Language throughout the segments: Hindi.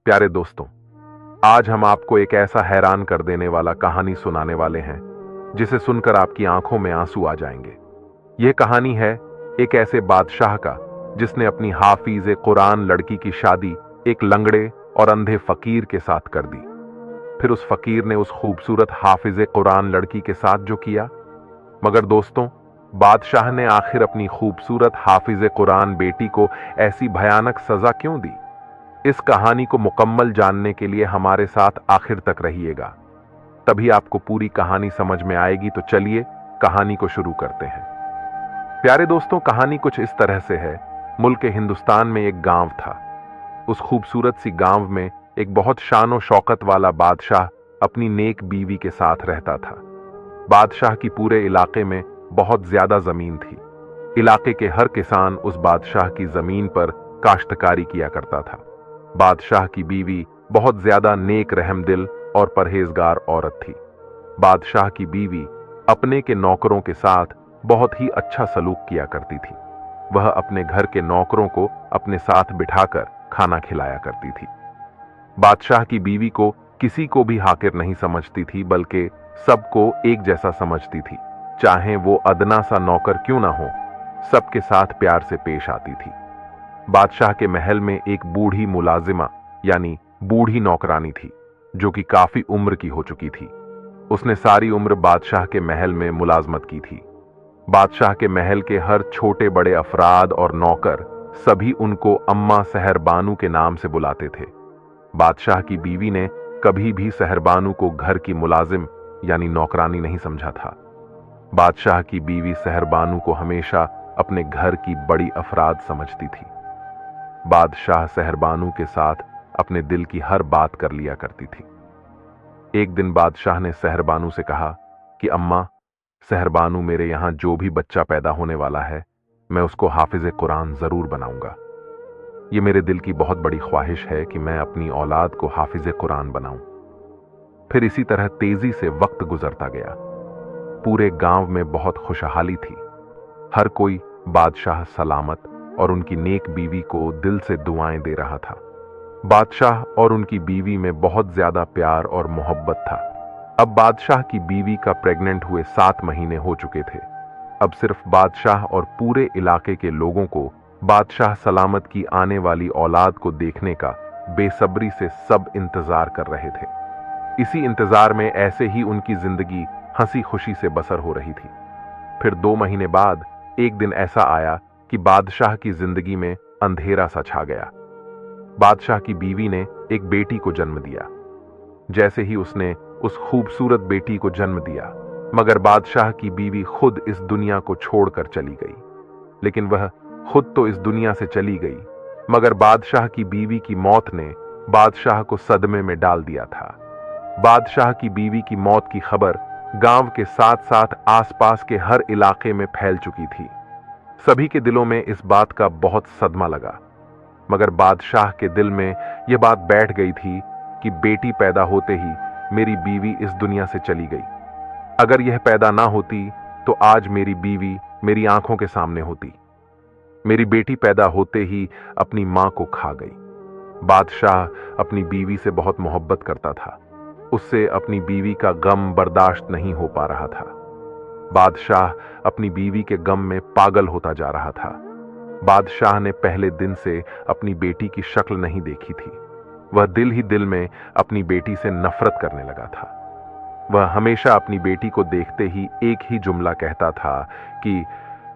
प्यारे दोस्तों, आज हम आपको एक ऐसा हैरान कर देने वाला कहानी सुनाने वाले हैं जिसे सुनकर आपकी आंखों में आंसू आ जाएंगे। यह कहानी है एक ऐसे बादशाह का जिसने अपनी हाफिज कुरान लड़की की शादी एक लंगड़े और अंधे फकीर के साथ कर दी। फिर उस फकीर ने उस खूबसूरत हाफिज कुरान लड़की के साथ जो किया। मगर दोस्तों, बादशाह ने आखिर अपनी खूबसूरत हाफिज कुरान बेटी को ऐसी भयानक सजा क्यों दी? इस कहानी को मुकम्मल जानने के लिए हमारे साथ आखिर तक रहिएगा, तभी आपको पूरी कहानी समझ में आएगी। तो चलिए कहानी को शुरू करते हैं। प्यारे दोस्तों, कहानी कुछ इस तरह से है। मुल्क हिंदुस्तान में एक गांव था। उस खूबसूरत सी गांव में एक बहुत शानो शौकत वाला बादशाह अपनी नेक बीवी के साथ रहता था। बादशाह की पूरे इलाके में बहुत ज्यादा जमीन थी। इलाके के हर किसान उस बादशाह की जमीन पर काश्तकारी किया करता था। बादशाह की बीवी बहुत ज्यादा नेक रहमदिल और परहेजगार औरत थी। बादशाह की बीवी अपने के नौकरों के साथ बहुत ही अच्छा सलूक किया करती थी। वह अपने घर के नौकरों को अपने साथ बिठाकर खाना खिलाया करती थी। बादशाह की बीवी को किसी को भी हाकिर नहीं समझती थी, बल्कि सबको एक जैसा समझती थी। चाहे वो अदना सा नौकर क्यों ना हो, सबके साथ प्यार से पेश आती थी। बादशाह के महल में एक बूढ़ी मुलाजिमा यानी बूढ़ी नौकरानी थी, जो कि काफी उम्र की हो चुकी थी। उसने सारी उम्र बादशाह के महल में मुलाजमत की थी। बादशाह के महल के हर छोटे बड़े अफराद और नौकर सभी उनको अम्मा सहरबानू के नाम से बुलाते थे। बादशाह की बीवी ने कभी भी सहरबानू को घर की मुलाजिम यानी नौकरानी नहीं समझा था। बादशाह की बीवी सहरबानू को हमेशा अपने घर की बड़ी अफराद समझती थी। बादशाह सहरबानू के साथ अपने दिल की हर बात कर लिया करती थी। एक दिन बादशाह ने सहरबानू से कहा कि अम्मा, सहरबानू, मेरे यहां जो भी बच्चा पैदा होने वाला है, मैं उसको हाफिज कुरान जरूर बनाऊंगा। ये मेरे दिल की बहुत बड़ी ख्वाहिश है कि मैं अपनी औलाद को हाफिज कुरान बनाऊं। फिर इसी तरह तेजी से वक्त गुजरता गया। पूरे गांव में बहुत खुशहाली थी। हर कोई बादशाह सलामत और उनकी नेक बीवी को दिल से दुआएं दे रहा था। बादशाह और उनकी बीवी में बहुत ज्यादा प्यार और मोहब्बत था। अब बादशाह की बीवी का प्रेग्नेंट हुए 7 महीने हो चुके थे। अब सिर्फ बादशाह और पूरे इलाके के लोगों को बादशाह सलामत की आने वाली औलाद को देखने का बेसब्री से सब इंतजार कर रहे थे। इसी इंतजार में ऐसे ही उनकी जिंदगी हंसी खुशी से बसर हो रही थी। फिर 2 महीने बाद एक दिन ऐसा आया कि बादशाह की जिंदगी में अंधेरा सा छा गया। बादशाह की बीवी ने एक बेटी को जन्म दिया। जैसे ही उसने उस खूबसूरत बेटी को जन्म दिया, मगर बादशाह की बीवी खुद इस दुनिया को छोड़कर चली गई। लेकिन वह खुद तो इस दुनिया से चली गई, मगर बादशाह की बीवी की मौत ने बादशाह को सदमे में डाल दिया था। बादशाह की बीवी की मौत की खबर गांव के साथ साथ आसपास के हर इलाके में फैल चुकी थी। सभी के दिलों में इस बात का बहुत सदमा लगा, मगर बादशाह के दिल में यह बात बैठ गई थी कि बेटी पैदा होते ही मेरी बीवी इस दुनिया से चली गई। अगर यह पैदा ना होती तो आज मेरी बीवी मेरी आंखों के सामने होती। मेरी बेटी पैदा होते ही अपनी मां को खा गई। बादशाह अपनी बीवी से बहुत मोहब्बत करता था। उससे अपनी बीवी का गम बर्दाश्त नहीं हो पा रहा था। बादशाह अपनी बीवी के गम में पागल होता जा रहा था। बादशाह ने पहले दिन से अपनी बेटी की शक्ल नहीं देखी थी। वह दिल ही दिल में अपनी बेटी से नफरत करने लगा था। वह हमेशा अपनी बेटी को देखते ही एक ही जुमला कहता था कि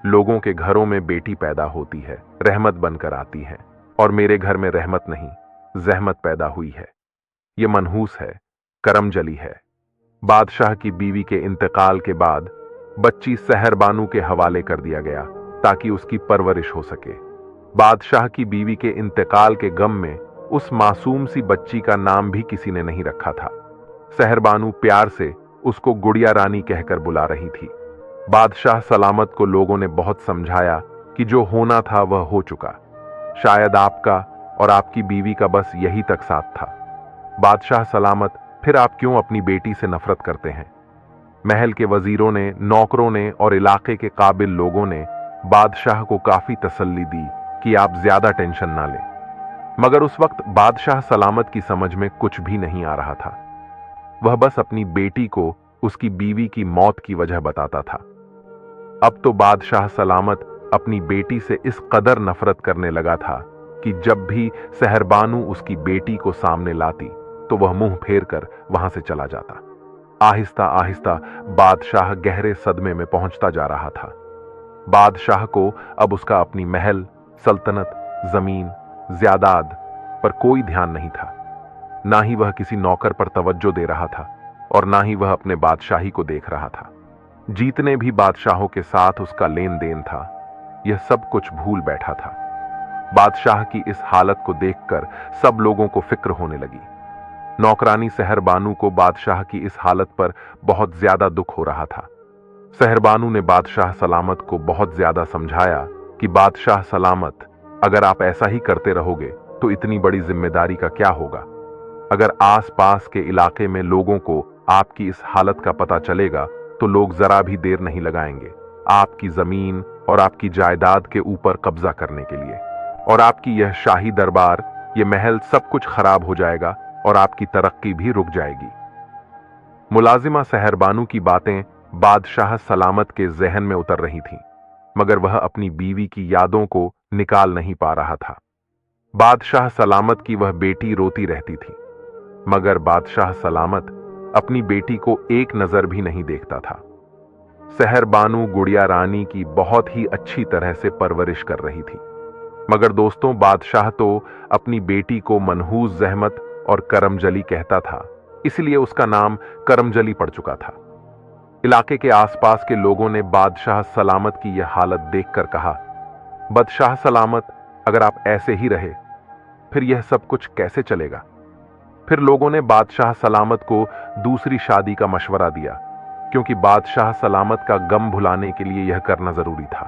लोगों के घरों में बेटी पैदा होती है, रहमत बनकर आती है, और मेरे घर में रहमत नहीं, जहमत पैदा हुई है। ये मनहूस है, करमजली है। बादशाह की बीवी के इंतकाल के बाद बच्ची सहरबानू के हवाले कर दिया गया ताकि उसकी परवरिश हो सके। बादशाह की बीवी के इंतकाल के गम में उस मासूम सी बच्ची का नाम भी किसी ने नहीं रखा था। सहरबानू प्यार से उसको गुड़िया रानी कहकर बुला रही थी। बादशाह सलामत को लोगों ने बहुत समझाया कि जो होना था वह हो चुका। शायद आपका और आपकी बीवी का बस यही तक साथ था। बादशाह सलामत, फिर आप क्यों अपनी बेटी से नफरत करते हैं? महल के वजीरों ने, नौकरों ने और इलाके के काबिल लोगों ने बादशाह को काफी तसल्ली दी कि आप ज्यादा टेंशन ना लें। मगर उस वक्त बादशाह सलामत की समझ में कुछ भी नहीं आ रहा था। वह बस अपनी बेटी को उसकी बीवी की मौत की वजह बताता था। अब तो बादशाह सलामत अपनी बेटी से इस कदर नफरत करने लगा था कि जब भी सहरबानू उसकी बेटी को सामने लाती तो वह मुंह फेर कर वहां से चला जाता। आहिस्ता आहिस्ता बादशाह गहरे सदमे में पहुंचता जा रहा था। बादशाह को अब उसका अपनी महल, सल्तनत, जमीन, ज्यादाद पर कोई ध्यान नहीं था। ना ही वह किसी नौकर पर तवज्जो दे रहा था और ना ही वह अपने बादशाही को देख रहा था। जीतने भी बादशाहों के साथ उसका लेन देन था, यह सब कुछ भूल बैठा था। बादशाह की इस हालत को देखकर सब लोगों को फिक्र होने लगी। नौकरानी सहरबानू को बादशाह की इस हालत पर बहुत ज्यादा दुख हो रहा था। सहरबानू ने बादशाह सलामत को बहुत ज्यादा समझाया कि बादशाह सलामत, अगर आप ऐसा ही करते रहोगे तो इतनी बड़ी जिम्मेदारी का क्या होगा। अगर आस पास के इलाके में लोगों को आपकी इस हालत का पता चलेगा तो लोग जरा भी देर नहीं लगाएंगे आपकी जमीन और आपकी जायदाद के ऊपर कब्जा करने के लिए, और आपकी यह शाही दरबार, यह महल, सब कुछ खराब हो जाएगा और आपकी तरक्की भी रुक जाएगी। मुलाजिमा सहरबानू की बातें बादशाह सलामत के जहन में उतर रही थीं, मगर वह अपनी बीवी की यादों को निकाल नहीं पा रहा था। बादशाह सलामत की वह बेटी रोती रहती थी, मगर बादशाह सलामत अपनी बेटी को एक नजर भी नहीं देखता था। सहरबानू गुड़िया रानी की बहुत ही अच्छी तरह से परवरिश कर रही थी, मगर दोस्तों, बादशाह तो अपनी बेटी को मनहूस जहमत और करमजली कहता था, इसलिए उसका नाम करमजली पड़ चुका था। इलाके के आसपास के लोगों ने बादशाह सलामत की यह हालत देखकर कहा, बादशाह सलामत, अगर आप ऐसे ही रहे फिर यह सब कुछ कैसे चलेगा। फिर लोगों ने बादशाह सलामत को दूसरी शादी का मशवरा दिया, क्योंकि बादशाह सलामत का गम भुलाने के लिए यह करना जरूरी था।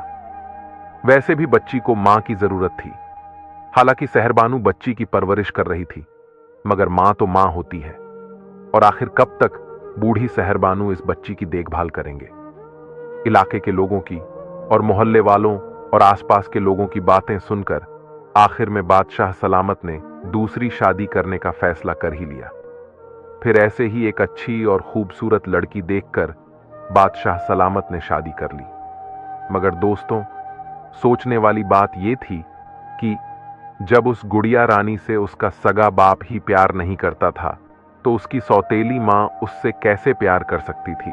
वैसे भी बच्ची को मां की जरूरत थी। हालांकि सहरबानू बच्ची की परवरिश कर रही थी, मगर मां तो मां होती है, और आखिर कब तक बूढ़ी सहरबानू इस बच्ची की देखभाल करेंगे। इलाके के लोगों की और मोहल्ले वालों और आसपास के लोगों की बातें सुनकर आखिर में बादशाह सलामत ने दूसरी शादी करने का फैसला कर ही लिया। फिर ऐसे ही एक अच्छी और खूबसूरत लड़की देखकर बादशाह सलामत ने शादी कर ली। मगर दोस्तों, सोचने वाली बात यह थी कि जब उस गुड़िया रानी से उसका सगा बाप ही प्यार नहीं करता था तो उसकी सौतेली मां उससे कैसे प्यार कर सकती थी।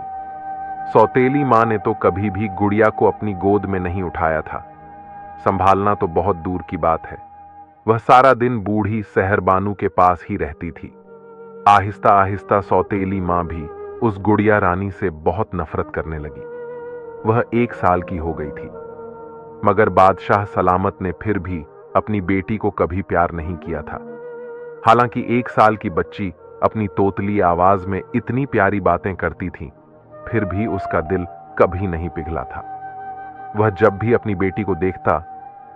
सौतेली मां ने तो कभी भी गुड़िया को अपनी गोद में नहीं उठाया था। संभालना तो बहुत दूर की बात है, वह सारा दिन बूढ़ी सहरबानू के पास ही रहती थी। आहिस्ता आहिस्ता सौतेली मां भी उस गुड़िया रानी से बहुत नफरत करने लगी। वह 1 साल की हो गई थी, मगर बादशाह सलामत ने फिर भी अपनी बेटी को कभी प्यार नहीं किया था। हालांकि 1 साल की बच्ची अपनी तोतली आवाज में इतनी प्यारी बातें करती थी, फिर भी उसका दिल कभी नहीं पिघला था। वह जब भी अपनी बेटी को देखता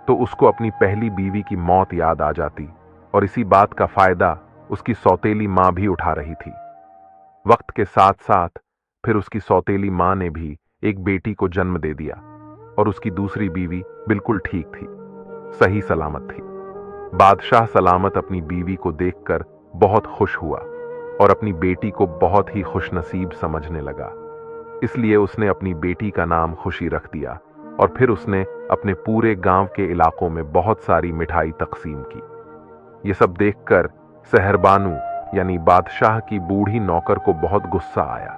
तो उसको अपनी पहली बीवी की मौत याद आ जाती, और इसी बात का फायदा उसकी सौतेली मां भी उठा रही थी। वक्त के साथ साथ फिर उसकी सौतेली मां ने भी एक बेटी को जन्म दे दिया, और उसकी दूसरी बीवी बिल्कुल ठीक थी, सही सलामत थी। बादशाह सलामत अपनी बीवी को देखकर बहुत खुश हुआ और अपनी बेटी को बहुत ही खुशनसीब समझने लगा। इसलिए उसने अपनी बेटी का नाम खुशी रख दिया, और फिर उसने अपने पूरे गांव के इलाकों में बहुत सारी मिठाई तकसीम की। ये सब देखकर सहरबानू यानी बादशाह की बूढ़ी नौकर को बहुत गुस्सा आया।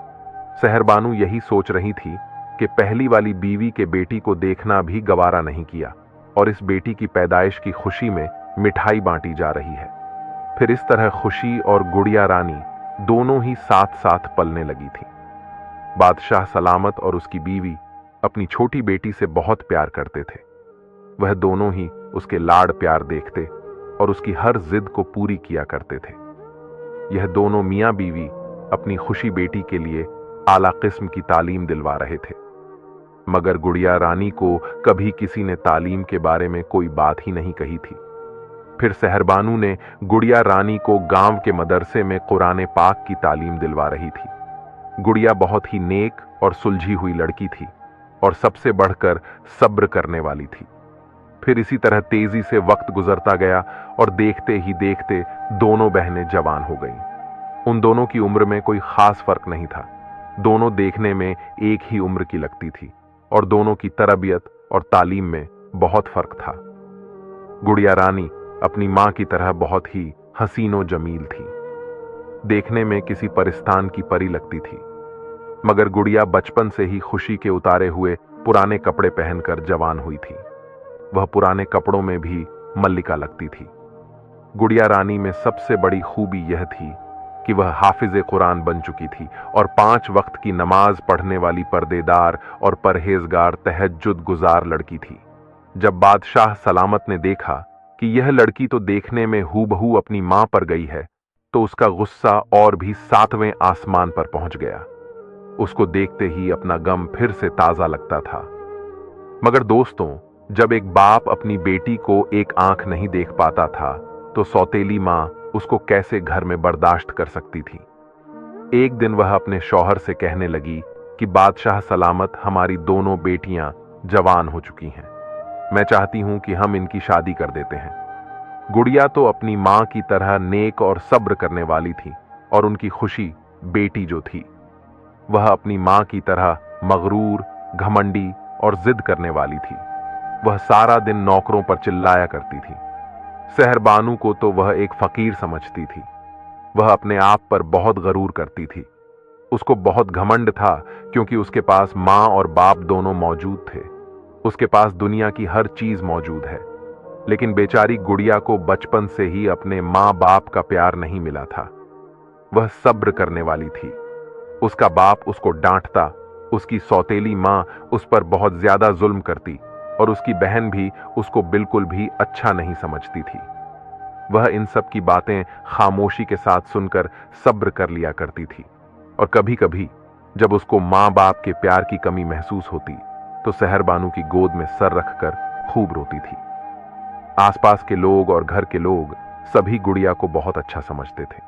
सहरबानू यही सोच रही थी कि पहली वाली बीवी के बेटी को देखना भी गवारा नहीं किया, और इस बेटी की पैदाइश की खुशी में मिठाई बांटी जा रही है। फिर इस तरह खुशी और गुड़िया रानी दोनों ही साथ साथ पलने लगी थी। बादशाह सलामत और उसकी बीवी अपनी छोटी बेटी से बहुत प्यार करते थे। वह दोनों ही उसके लाड़ प्यार देखते और उसकी हर जिद को पूरी किया करते थे। यह दोनों मियां बीवी अपनी खुशी बेटी के लिए आला किस्म की तालीम दिलवा रहे थे, मगर गुड़िया रानी को कभी किसी ने तालीम के बारे में कोई बात ही नहीं कही थी। फिर सहरबानू ने गुड़िया रानी को गांव के मदरसे में कुरान पाक की तालीम दिलवा रही थी। गुड़िया बहुत ही नेक और सुलझी हुई लड़की थी, और सबसे बढ़कर सब्र करने वाली थी। फिर इसी तरह तेजी से वक्त गुजरता गया और देखते ही देखते दोनों बहनें जवान हो गईं। उन दोनों की उम्र में कोई खास फर्क नहीं था। दोनों देखने में एक ही उम्र की लगती थी और दोनों की तरबियत और तालीम में बहुत फर्क था। गुड़िया रानी अपनी मां की तरह बहुत ही हसीनो जमील थी। देखने में किसी परिस्तान की परी लगती थी। मगर गुड़िया बचपन से ही खुशी के उतारे हुए पुराने कपड़े पहनकर जवान हुई थी। वह पुराने कपड़ों में भी मल्लिका लगती थी। गुड़िया रानी में सबसे बड़ी खूबी यह थी कि वह हाफिज कुरान बन चुकी थी और 5 वक्त की नमाज पढ़ने वाली पर्देदार और परहेजगार तहज्जुद गुजार लड़की थी। जब बादशाह सलामत ने देखा कि यह लड़की तो देखने में हूबहू अपनी मां पर गई है, तो उसका गुस्सा और भी 7वें आसमान पर पहुंच गया। उसको देखते ही अपना गम फिर से ताजा लगता था। मगर दोस्तों, जब एक बाप अपनी बेटी को एक आंख नहीं देख पाता था, तो सौतेली मां उसको कैसे घर में बर्दाश्त कर सकती थी। एक दिन वह अपने शौहर से कहने लगी कि बादशाह सलामत, हमारी दोनों बेटियां जवान हो चुकी हैं। मैं चाहती हूं कि हम इनकी शादी कर देते हैं। गुड़िया तो अपनी मां की तरह नेक और सब्र करने वाली थी और उनकी खुशी बेटी जो थी, वह अपनी मां की तरह मगरूर, घमंडी और जिद करने वाली थी। वह सारा दिन नौकरों पर चिल्लाया करती थी। सहरबानू को तो वह एक फकीर समझती थी। वह अपने आप पर बहुत गरूर करती थी। उसको बहुत घमंड था क्योंकि उसके पास मां और बाप दोनों मौजूद थे। उसके पास दुनिया की हर चीज मौजूद है। लेकिन बेचारी गुड़िया को बचपन से ही अपने मां बाप का प्यार नहीं मिला था। वह सब्र करने वाली थी। उसका बाप उसको डांटता, उसकी सौतेली मां उस पर बहुत ज्यादा जुल्म करती और उसकी बहन भी उसको बिल्कुल भी अच्छा नहीं समझती थी। वह इन सब की बातें खामोशी के साथ सुनकर सब्र कर लिया करती थी और कभी कभी जब उसको मां बाप के प्यार की कमी महसूस होती, तो सहरबानू की गोद में सर रखकर खूब रोती थी। आसपास के लोग और घर के लोग सभी गुड़िया को बहुत अच्छा समझते थे,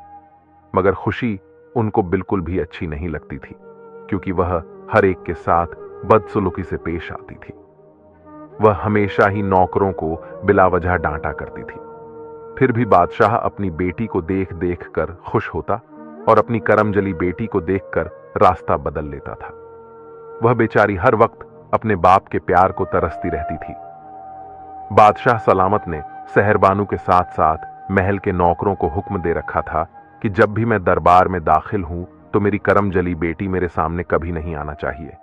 मगर खुशी उनको बिल्कुल भी अच्छी नहीं लगती थी क्योंकि वह हर एक के साथ बदसलूकी से पेश आती थी। वह हमेशा ही नौकरों को बिला वजह डांटा करती थी। फिर भी बादशाह अपनी बेटी को देख देख कर खुश होता और अपनी करमजली बेटी को देखकर रास्ता बदल लेता था। वह बेचारी हर वक्त अपने बाप के प्यार को तरसती रहती थी। बादशाह सलामत ने सहरबानू के साथ साथ महल के नौकरों को हुक्म दे रखा था कि जब भी मैं दरबार में दाखिल हूं, तो मेरी करमजली बेटी मेरे सामने कभी नहीं आना चाहिए।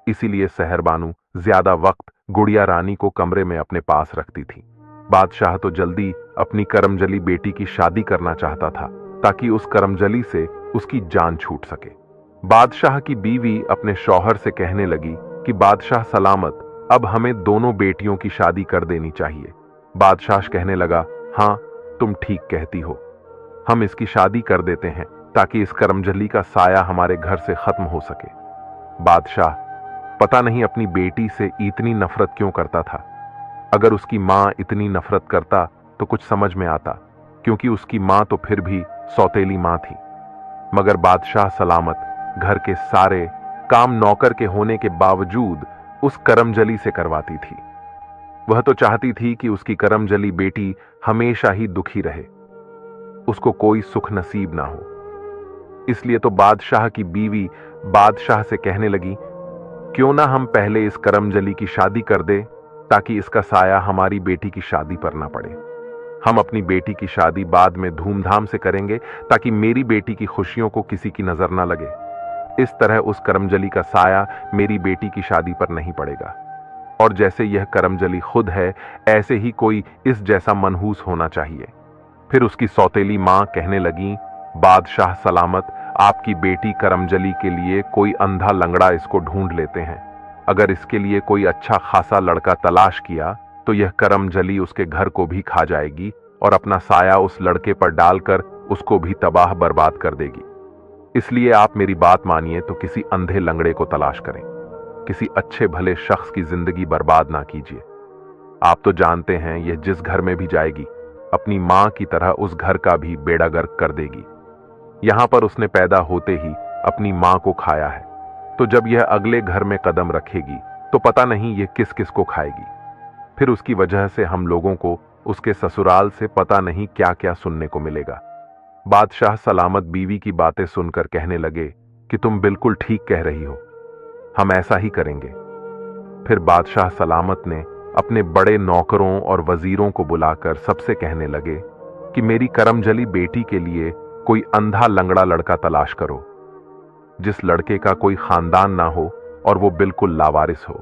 इसीलिए सहरबानू ज्यादा वक्त गुड़िया रानी को कमरे में अपने पास रखती थी। बादशाह तो जल्दी अपनी करमजली बेटी की शादी करना चाहता था ताकि उस करमजली से उसकी जान छूट सके। बादशाह की बीवी अपने शौहर से कहने लगी कि बादशाह सलामत, अब हमें दोनों बेटियों की शादी कर देनी चाहिए। बादशाह कहने लगा, हाँ, तुम ठीक कहती हो, हम इसकी शादी कर देते हैं ताकि इस करमजली का साया हमारे घर से खत्म हो सके। बादशाह पता नहीं अपनी बेटी से इतनी नफरत क्यों करता था। अगर उसकी मां इतनी नफरत करता तो कुछ समझ में आता, क्योंकि उसकी मां तो फिर भी सौतेली मां थी। मगर बादशाह सलामत घर के सारे काम नौकर के होने के बावजूद उस करमजली से करवाती थी। वह तो चाहती थी कि उसकी करमजली बेटी हमेशा ही दुखी रहे, उसको कोई सुख नसीब ना हो। इसलिए तो बादशाह की बीवी बादशाह से कहने लगी, क्यों ना हम पहले इस करमजली की शादी कर दे ताकि इसका साया हमारी बेटी की शादी पर ना पड़े। हम अपनी बेटी की शादी बाद में धूमधाम से करेंगे ताकि मेरी बेटी की खुशियों को किसी की नजर ना लगे। इस तरह उस करमजली का साया मेरी बेटी की शादी पर नहीं पड़ेगा। और जैसे यह करमजली खुद है, ऐसे ही कोई इस जैसा मनहूस होना चाहिए। फिर उसकी सौतेली मां कहने लगी, बादशाह सलामत, आपकी बेटी करमजली के लिए कोई अंधा लंगड़ा इसको ढूंढ लेते हैं। अगर इसके लिए कोई अच्छा खासा लड़का तलाश किया तो यह करमजली उसके घर को भी खा जाएगी और अपना साया उस लड़के पर डालकर उसको भी तबाह बर्बाद कर देगी। इसलिए आप मेरी बात मानिए तो किसी अंधे लंगड़े को तलाश करें। किसी अच्छे भले शख्स की जिंदगी बर्बाद ना कीजिए। आप तो जानते हैं यह जिस घर में भी जाएगी अपनी मां की तरह उस घर का भी बेड़ा गर्क कर देगी। यहां पर उसने पैदा होते ही अपनी मां को खाया है, तो जब यह अगले घर में कदम रखेगी तो पता नहीं यह किस किस को खाएगी। फिर उसकी वजह से हम लोगों को उसके ससुराल से पता नहीं क्या क्या सुनने को मिलेगा। बादशाह सलामत बीवी की बातें सुनकर कहने लगे कि तुम बिल्कुल ठीक कह रही हो, हम ऐसा ही करेंगे। फिर बादशाह सलामत ने अपने बड़े नौकरों और वजीरों को बुलाकर सबसे कहने लगे कि मेरी करमजली बेटी के लिए कोई अंधा लंगड़ा लड़का तलाश करो, जिस लड़के का कोई खानदान ना हो और वो बिल्कुल लावारिस हो।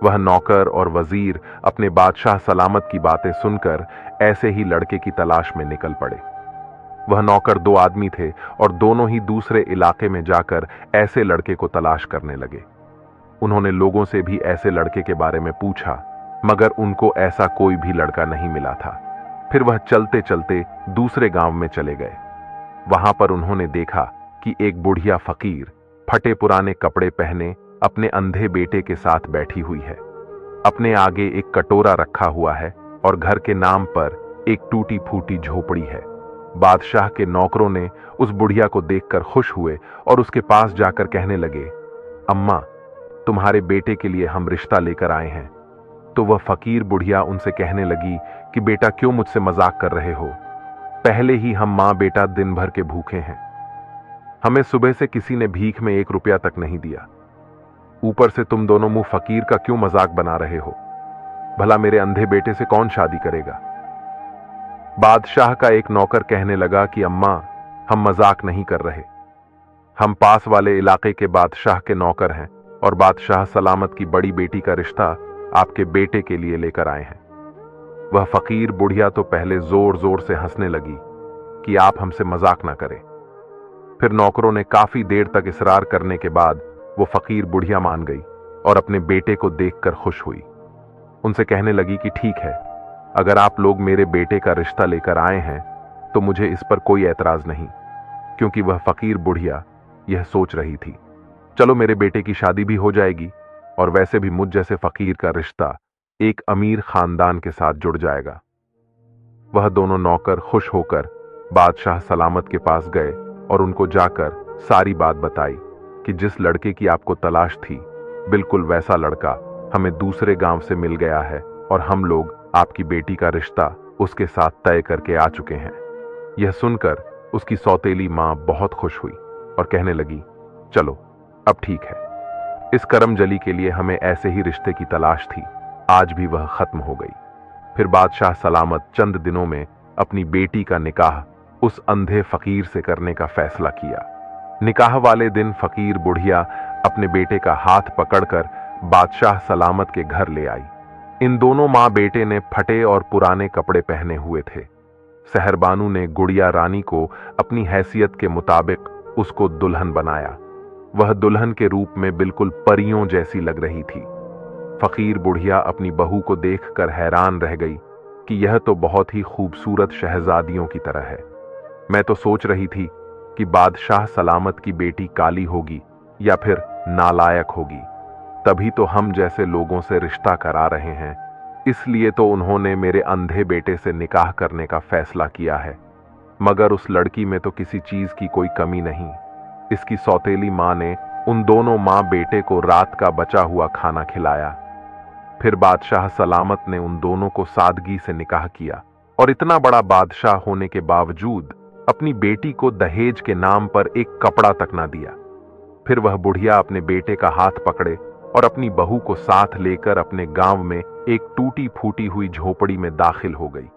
वह नौकर और वजीर अपने बादशाह सलामत की बातें सुनकर ऐसे ही लड़के की तलाश में निकल पड़े। वह नौकर 2 आदमी थे और दोनों ही दूसरे इलाके में जाकर ऐसे लड़के को तलाश करने लगे। उन्होंने लोगों से भी ऐसे लड़के के बारे में पूछा, मगर उनको ऐसा कोई भी लड़का नहीं मिला था। फिर वह चलते चलते दूसरे गांव में चले गए। वहां पर उन्होंने देखा कि एक बुढ़िया फकीर फटे पुराने कपड़े पहने अपने अंधे बेटे के साथ बैठी हुई है। अपने आगे एक कटोरा रखा हुआ है और घर के नाम पर एक टूटी फूटी झोपड़ी है। बादशाह के नौकरों ने उस बुढ़िया को देखकर खुश हुए और उसके पास जाकर कहने लगे, अम्मा, तुम्हारे बेटे के लिए हम रिश्ता लेकर आए हैं। तो वह फकीर बुढ़िया उनसे कहने लगी कि बेटा, क्यों मुझसे मजाक कर रहे हो? पहले ही हम मां बेटा दिन भर के भूखे हैं। हमें सुबह से किसी ने भीख में 1 रुपया तक नहीं दिया। ऊपर से तुम दोनों मुंह फकीर का क्यों मजाक बना रहे हो? भला मेरे अंधे बेटे से कौन शादी करेगा? बादशाह का एक नौकर कहने लगा कि अम्मा, हम मजाक नहीं कर रहे। हम पास वाले इलाके के बादशाह के नौकर हैं और बादशाह सलामत की बड़ी बेटी का रिश्ता आपके बेटे के लिए लेकर आए हैं। वह फकीर बुढ़िया तो पहले जोर जोर से हंसने लगी कि आप हमसे मजाक ना करें। फिर नौकरों ने काफी देर तक इसरार करने के बाद वो फकीर बुढ़िया मान गई और अपने बेटे को देखकर खुश हुई। उनसे कहने लगी कि ठीक है, अगर आप लोग मेरे बेटे का रिश्ता लेकर आए हैं तो मुझे इस पर कोई एतराज नहीं, क्योंकि वह फकीर बुढ़िया यह सोच रही थी, चलो मेरे बेटे की शादी भी हो जाएगी और वैसे भी मुझ जैसे फकीर का रिश्ता एक अमीर खानदान के साथ जुड़ जाएगा। वह दोनों नौकर खुश होकर बादशाह सलामत के पास गए और उनको जाकर सारी बात बताई कि जिस लड़के की आपको तलाश थी, बिल्कुल वैसा लड़का हमें दूसरे गांव से मिल गया है और हम लोग आपकी बेटी का रिश्ता उसके साथ तय करके आ चुके हैं। यह सुनकर उसकी सौतेली मां बहुत खुश हुई और कहने लगी, चलो अब ठीक है, इस करमजली के लिए हमें ऐसे ही रिश्ते की तलाश थी, आज भी वह खत्म हो गई। फिर बादशाह सलामत चंद दिनों में अपनी बेटी का निकाह उस अंधे फकीर से करने का फैसला किया। निकाह वाले दिन फकीर बुढ़िया अपने बेटे का हाथ पकड़कर बादशाह सलामत के घर ले आई। इन दोनों मां बेटे ने फटे और पुराने कपड़े पहने हुए थे। सहरबानू ने गुड़िया रानी को अपनी हैसियत के मुताबिक उसको दुल्हन बनाया। वह दुल्हन के रूप में बिल्कुल परियों जैसी लग रही थी। फकीर बुढ़िया अपनी बहू को देखकर हैरान रह गई कि यह तो बहुत ही खूबसूरत शहजादियों की तरह है। मैं तो सोच रही थी कि बादशाह सलामत की बेटी काली होगी या फिर नालायक होगी, तभी तो हम जैसे लोगों से रिश्ता करा रहे हैं, इसलिए तो उन्होंने मेरे अंधे बेटे से निकाह करने का फैसला किया है। मगर उस लड़की में तो किसी चीज की कोई कमी नहीं। इसकी सौतेली मां ने उन दोनों मां बेटे को रात का बचा हुआ खाना खिलाया। फिर बादशाह सलामत ने उन दोनों को सादगी से निकाह किया और इतना बड़ा बादशाह होने के बावजूद अपनी बेटी को दहेज के नाम पर एक कपड़ा तक ना दिया। फिर वह बुढ़िया अपने बेटे का हाथ पकड़े और अपनी बहू को साथ लेकर अपने गांव में एक टूटी फूटी हुई झोपड़ी में दाखिल हो गई।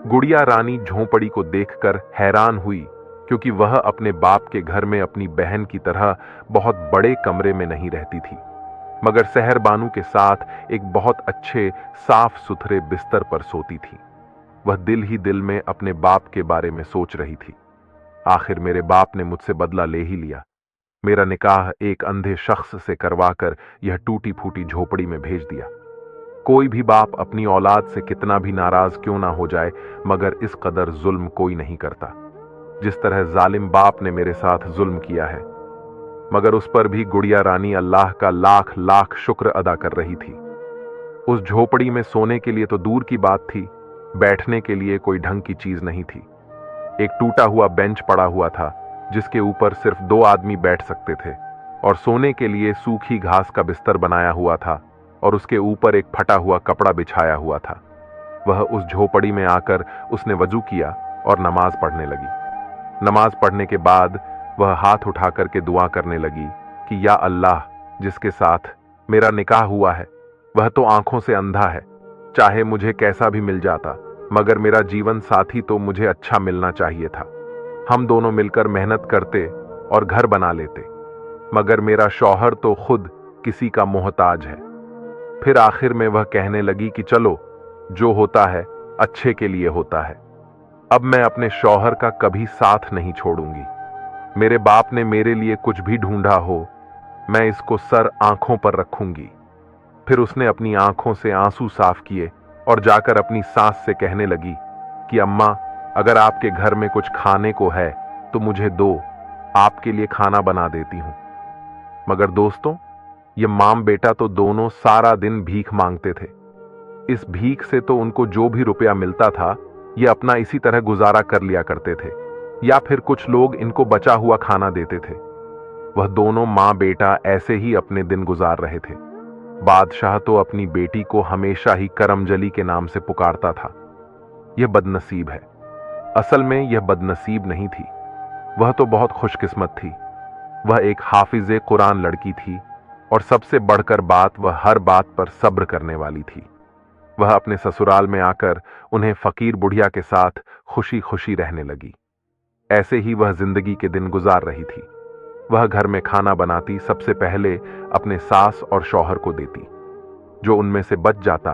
गुड़िया रानी झोपड़ी को देखकर हैरान हुई, क्योंकि वह अपने बाप के घर में अपनी बहन की तरह बहुत बड़े कमरे में नहीं रहती थी, मगर सहरबानू के साथ एक बहुत अच्छे साफ सुथरे बिस्तर पर सोती थी। वह दिल ही दिल में अपने बाप के बारे में सोच रही थी, आखिर मेरे बाप ने मुझसे बदला ले ही लिया। मेरा निकाह एक अंधे शख्स से करवाकर यह टूटी फूटी झोपड़ी में भेज दिया। कोई भी बाप अपनी औलाद से कितना भी नाराज क्यों ना हो जाए, मगर इस कदर जुल्म कोई नहीं करता जिस तरह जालिम बाप ने मेरे साथ जुल्म किया है। मगर उस पर भी गुड़िया रानी अल्लाह का लाख लाख शुक्र अदा कर रही थी। उस झोपड़ी में सोने के लिए तो दूर की बात थी, बैठने के लिए कोई ढंग की चीज नहीं थी। एक टूटा हुआ बेंच पड़ा हुआ था जिसके ऊपर सिर्फ 2 आदमी बैठ सकते थे, और सोने के लिए सूखी घास का बिस्तर बनाया हुआ था और उसके ऊपर एक फटा हुआ कपड़ा बिछाया हुआ था। वह उस झोपड़ी में आकर उसने वजू किया और नमाज पढ़ने लगी। नमाज पढ़ने के बाद वह हाथ उठा करके दुआ करने लगी कि या अल्लाह, जिसके साथ मेरा निकाह हुआ है वह तो आंखों से अंधा है, चाहे मुझे कैसा भी मिल जाता, मगर मेरा जीवन साथी तो मुझे अच्छा मिलना चाहिए था। हम दोनों मिलकर मेहनत करते और घर बना लेते, मगर मेरा शौहर तो खुद किसी का मोहताज है। फिर आखिर में वह कहने लगी कि चलो, जो होता है अच्छे के लिए होता है। अब मैं अपने शौहर का कभी साथ नहीं छोड़ूंगी। मेरे बाप ने मेरे लिए कुछ भी ढूंढा हो, मैं इसको सर आंखों पर रखूंगी। फिर उसने अपनी आंखों से आंसू साफ किए और जाकर अपनी सास से कहने लगी कि अम्मा, अगर आपके घर में कुछ खाने को है तो मुझे दो, आपके लिए खाना बना देती हूं। मगर दोस्तों, ये माम बेटा तो दोनों सारा दिन भीख मांगते थे। इस भीख से तो उनको जो भी रुपया मिलता था ये अपना इसी तरह गुजारा कर लिया करते थे, या फिर कुछ लोग इनको बचा हुआ खाना देते थे। वह दोनों मां बेटा ऐसे ही अपने दिन गुजार रहे थे। बादशाह तो अपनी बेटी को हमेशा ही करमजली के नाम से पुकारता था। यह बदनसीब है। असल में यह बदनसीब नहीं थी, वह तो बहुत खुशकिस्मत थी। वह एक हाफिजे कुरान लड़की थी और सबसे बढ़कर बात, वह हर बात पर सब्र करने वाली थी। वह अपने ससुराल में आकर उन्हें फकीर बुढ़िया के साथ खुशी खुशी रहने लगी। ऐसे ही वह जिंदगी के दिन गुजार रही थी। वह घर में खाना बनाती, सबसे पहले अपने सास और शौहर को देती। जो उनमें से बच जाता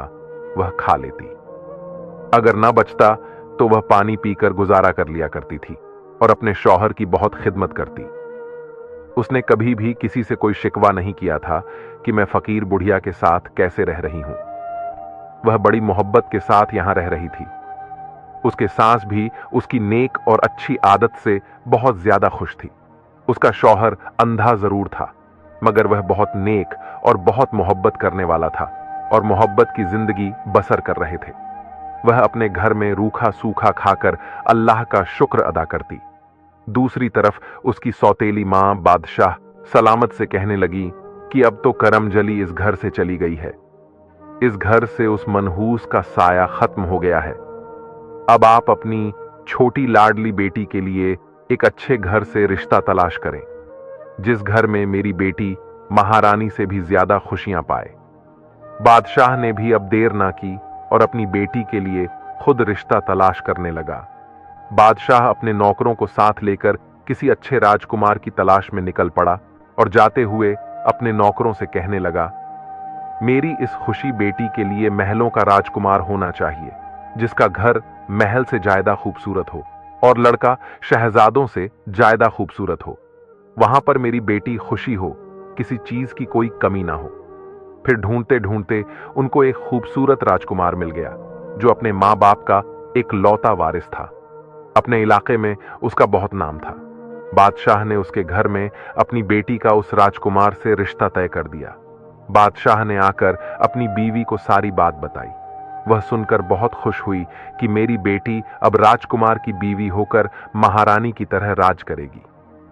वह खा लेती, अगर ना बचता तो वह पानी पीकर गुजारा कर लिया करती थी और अपने शौहर की बहुत खिदमत करती। उसने कभी भी किसी से कोई शिकवा नहीं किया था कि मैं फकीर बुढ़िया के साथ कैसे रह रही हूं। वह बड़ी मोहब्बत के साथ यहां रह रही थी। उसके सास भी उसकी नेक और अच्छी आदत से बहुत ज्यादा खुश थी। उसका शौहर अंधा जरूर था, मगर वह बहुत नेक और बहुत मोहब्बत करने वाला था और मोहब्बत की जिंदगी बसर कर रहे थे। वह अपने घर में रूखा सूखा खाकर अल्लाह का शुक्र अदा करती। दूसरी तरफ उसकी सौतेली मां बादशाह सलामत से कहने लगी कि अब तो करमजली इस घर से चली गई है। इस घर से उस मनहूस का साया खत्म हो गया है। अब आप अपनी छोटी लाडली बेटी के लिए एक अच्छे घर से रिश्ता तलाश करें, जिस घर में मेरी बेटी महारानी से भी ज्यादा खुशियां पाए। बादशाह ने भी अब देर ना की और अपनी बेटी के लिए खुद रिश्ता तलाश करने लगा। बादशाह अपने नौकरों को साथ लेकर किसी अच्छे राजकुमार की तलाश में निकल पड़ा और जाते हुए अपने नौकरों से कहने लगा, मेरी इस खुशी बेटी के लिए महलों का राजकुमार होना चाहिए, जिसका घर महल से ज्यादा खूबसूरत हो और लड़का शहजादों से ज्यादा खूबसूरत हो। वहां पर मेरी बेटी खुशी हो, किसी चीज की कोई कमी ना हो। फिर ढूंढते ढूंढते उनको एक खूबसूरत राजकुमार मिल गया, जो अपने मां बाप का एक लौता वारिस था। अपने इलाके में उसका बहुत नाम था। बादशाह ने उसके घर में अपनी बेटी का उस राजकुमार से रिश्ता तय कर दिया। बादशाह ने आकर अपनी बीवी को सारी बात बताई। वह सुनकर बहुत खुश हुई कि मेरी बेटी अब राजकुमार की बीवी होकर महारानी की तरह राज करेगी।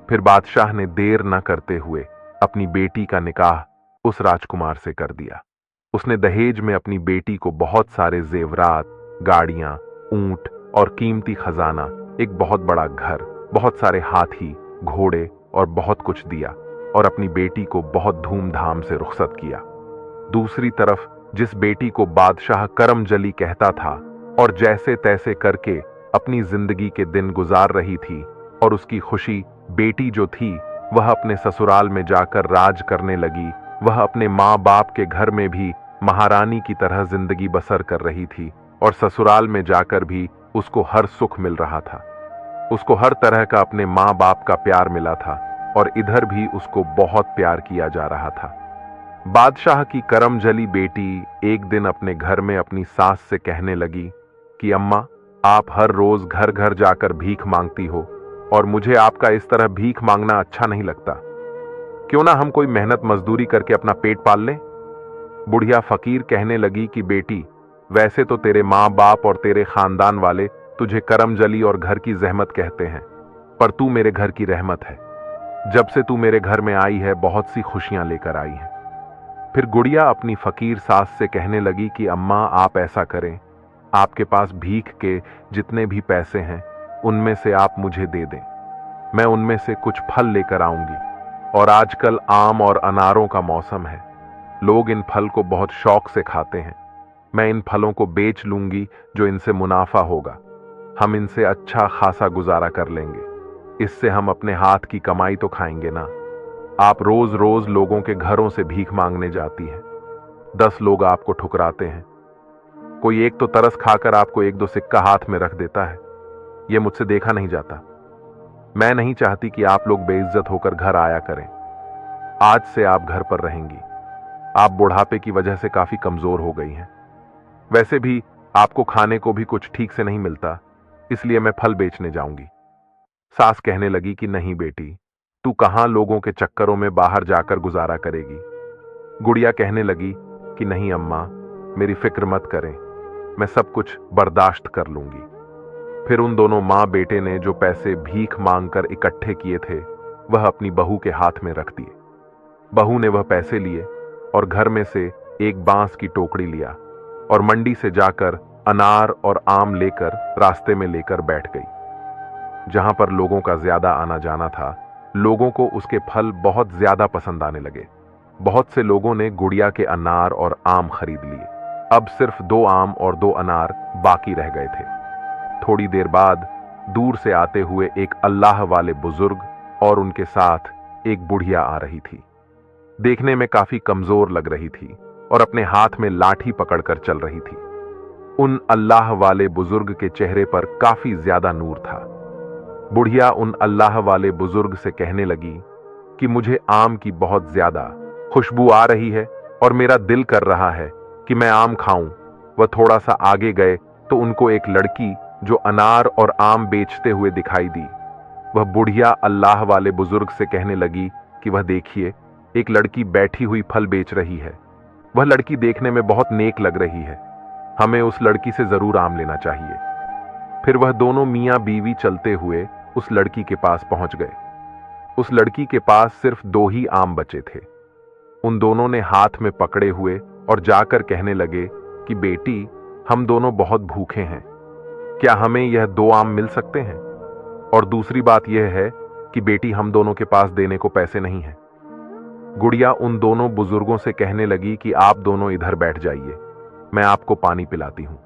फिर बादशाह ने देर न करते हुए अपनी बेटी का निकाह उस राजकुमार से कर दिया। उसने दहेज में अपनी बेटी को बहुत सारे जेवरात, गाड़ियां, ऊंट और कीमती खजाना, एक बहुत बड़ा घर, बहुत सारे हाथी, घोड़े और बहुत कुछ दिया और अपनी बेटी को बहुत धूमधाम से रुखसत किया। दूसरी तरफ जिस बेटी को बादशाह करमजली कहता था और जैसे तैसे करके अपनी जिंदगी के दिन गुजार रही थी, और उसकी खुशी बेटी जो थी वह अपने ससुराल में जाकर राज करने लगी। वह अपने माँ बाप के घर में भी महारानी की तरह जिंदगी बसर कर रही थी और ससुराल में जाकर भी उसको हर सुख मिल रहा था। उसको हर तरह का अपने माँ बाप का प्यार मिला था और इधर भी उसको बहुत प्यार किया जा रहा था। बादशाह की करमजली बेटी एक दिन अपने घर में अपनी सास से कहने लगी कि अम्मा, आप हर रोज घर घर जाकर भीख मांगती हो और मुझे आपका इस तरह भीख मांगना अच्छा नहीं लगता। क्यों ना हम कोई मेहनत मजदूरी करके अपना पेट पाल लें। बुढ़िया फकीर कहने लगी कि बेटी, वैसे तो तेरे माँ बाप और तेरे खानदान वाले तुझे करमजली और घर की जहमत कहते हैं, पर तू मेरे घर की रहमत है। जब से तू मेरे घर में आई है बहुत सी खुशियां लेकर आई हैं। फिर गुड़िया अपनी फकीर सास से कहने लगी कि अम्मा, आप ऐसा करें, आपके पास भीख के जितने भी पैसे हैं उनमें से आप मुझे दे दें। मैं उनमें से कुछ फल लेकर आऊंगी। और आजकल आम और अनारों का मौसम है, लोग इन फल को बहुत शौक से खाते हैं। मैं इन फलों को बेच लूंगी, जो इनसे मुनाफा होगा। हम इनसे अच्छा खासा गुजारा कर लेंगे। इससे हम अपने हाथ की कमाई तो खाएंगे ना। आप रोज रोज लोगों के घरों से भीख मांगने जाती हैं। 10 लोग आपको ठुकराते हैं, कोई एक तो तरस खाकर आपको 1-2 सिक्का हाथ में रख देता है। यह मुझसे देखा नहीं जाता। मैं नहीं चाहती कि आप लोग बेइज्जत होकर घर आया करें। आज से आप घर पर रहेंगी। आप बुढ़ापे की वजह से काफी कमजोर हो गई हैं। वैसे भी आपको खाने को भी कुछ ठीक से नहीं मिलता, इसलिए मैं फल बेचने जाऊंगी। सास कहने लगी कि नहीं बेटी, तू कहां लोगों के चक्करों में बाहर जाकर गुजारा करेगी। गुड़िया कहने लगी कि नहीं अम्मा, मेरी फिक्र मत करें, मैं सब कुछ बर्दाश्त कर लूंगी। फिर उन दोनों मां बेटे ने जो पैसे भीख मांगकर इकट्ठे किए थे वह अपनी बहू के हाथ में रख दिए। बहू ने वह पैसे लिए और घर में से एक बांस की टोकरी लिया और मंडी से जाकर अनार और आम लेकर रास्ते में लेकर बैठ गई। जहां पर लोगों का ज्यादा आना जाना था, लोगों को उसके फल बहुत ज्यादा पसंद आने लगे। बहुत से लोगों ने गुड़िया के अनार और आम खरीद लिए। अब सिर्फ 2 आम और 2 अनार बाकी रह गए थे। थोड़ी देर बाद दूर से आते हुए एक अल्लाह वाले बुजुर्ग और उनके साथ एक बुढ़िया आ रही थी। देखने में काफी कमजोर लग रही थी और अपने हाथ में लाठी पकड़कर चल रही थी। उन अल्लाह वाले बुजुर्ग के चेहरे पर काफी ज्यादा नूर था। बुढ़िया उन अल्लाह वाले बुजुर्ग से कहने लगी कि मुझे आम की बहुत ज्यादा खुशबू आ रही है और मेरा दिल कर रहा है कि मैं आम खाऊं। वह थोड़ा सा आगे गए तो उनको एक लड़की जो अनार और आम बेचते हुए दिखाई दी। वह बुढ़िया अल्लाह वाले बुजुर्ग से कहने लगी कि वह देखिए, एक लड़की बैठी हुई फल बेच रही है। वह लड़की देखने में बहुत नेक लग रही है, हमें उस लड़की से जरूर आम लेना चाहिए। फिर वह दोनों मियां बीवी चलते हुए उस लड़की के पास पहुंच गए। उस लड़की के पास सिर्फ 2 ही आम बचे थे। उन दोनों ने हाथ में पकड़े हुए और जाकर कहने लगे कि बेटी, हम दोनों बहुत भूखे हैं, क्या हमें यह 2 आम मिल सकते हैं? और दूसरी बात यह है कि बेटी, हम दोनों के पास देने को पैसे नहीं हैं। गुड़िया उन दोनों बुजुर्गों से कहने लगी कि आप दोनों इधर बैठ जाइए, मैं आपको पानी पिलाती हूं।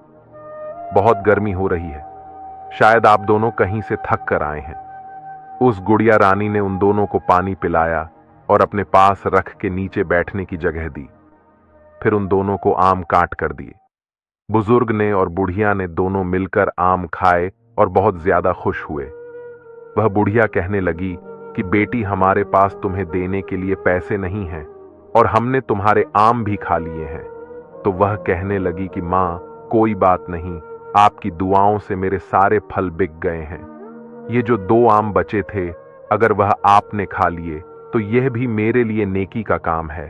बहुत गर्मी हो रही है, शायद आप दोनों कहीं से थक कर आए हैं। उस गुड़िया रानी ने उन दोनों को पानी पिलाया और अपने पास रख के नीचे बैठने की जगह दी। फिर उन दोनों को आम काट कर दिए। बुजुर्ग ने और बुढ़िया ने दोनों मिलकर आम खाए और बहुत ज्यादा खुश हुए। वह बुढ़िया कहने लगी कि बेटी, हमारे पास तुम्हें देने के लिए पैसे नहीं हैं और हमने तुम्हारे आम भी खा लिए हैं। तो वह कहने लगी कि मां, कोई बात नहीं, आपकी दुआओं से मेरे सारे फल बिक गए हैं। ये जो 2 आम बचे थे, अगर वह आपने खा लिए तो यह भी मेरे लिए नेकी का काम है।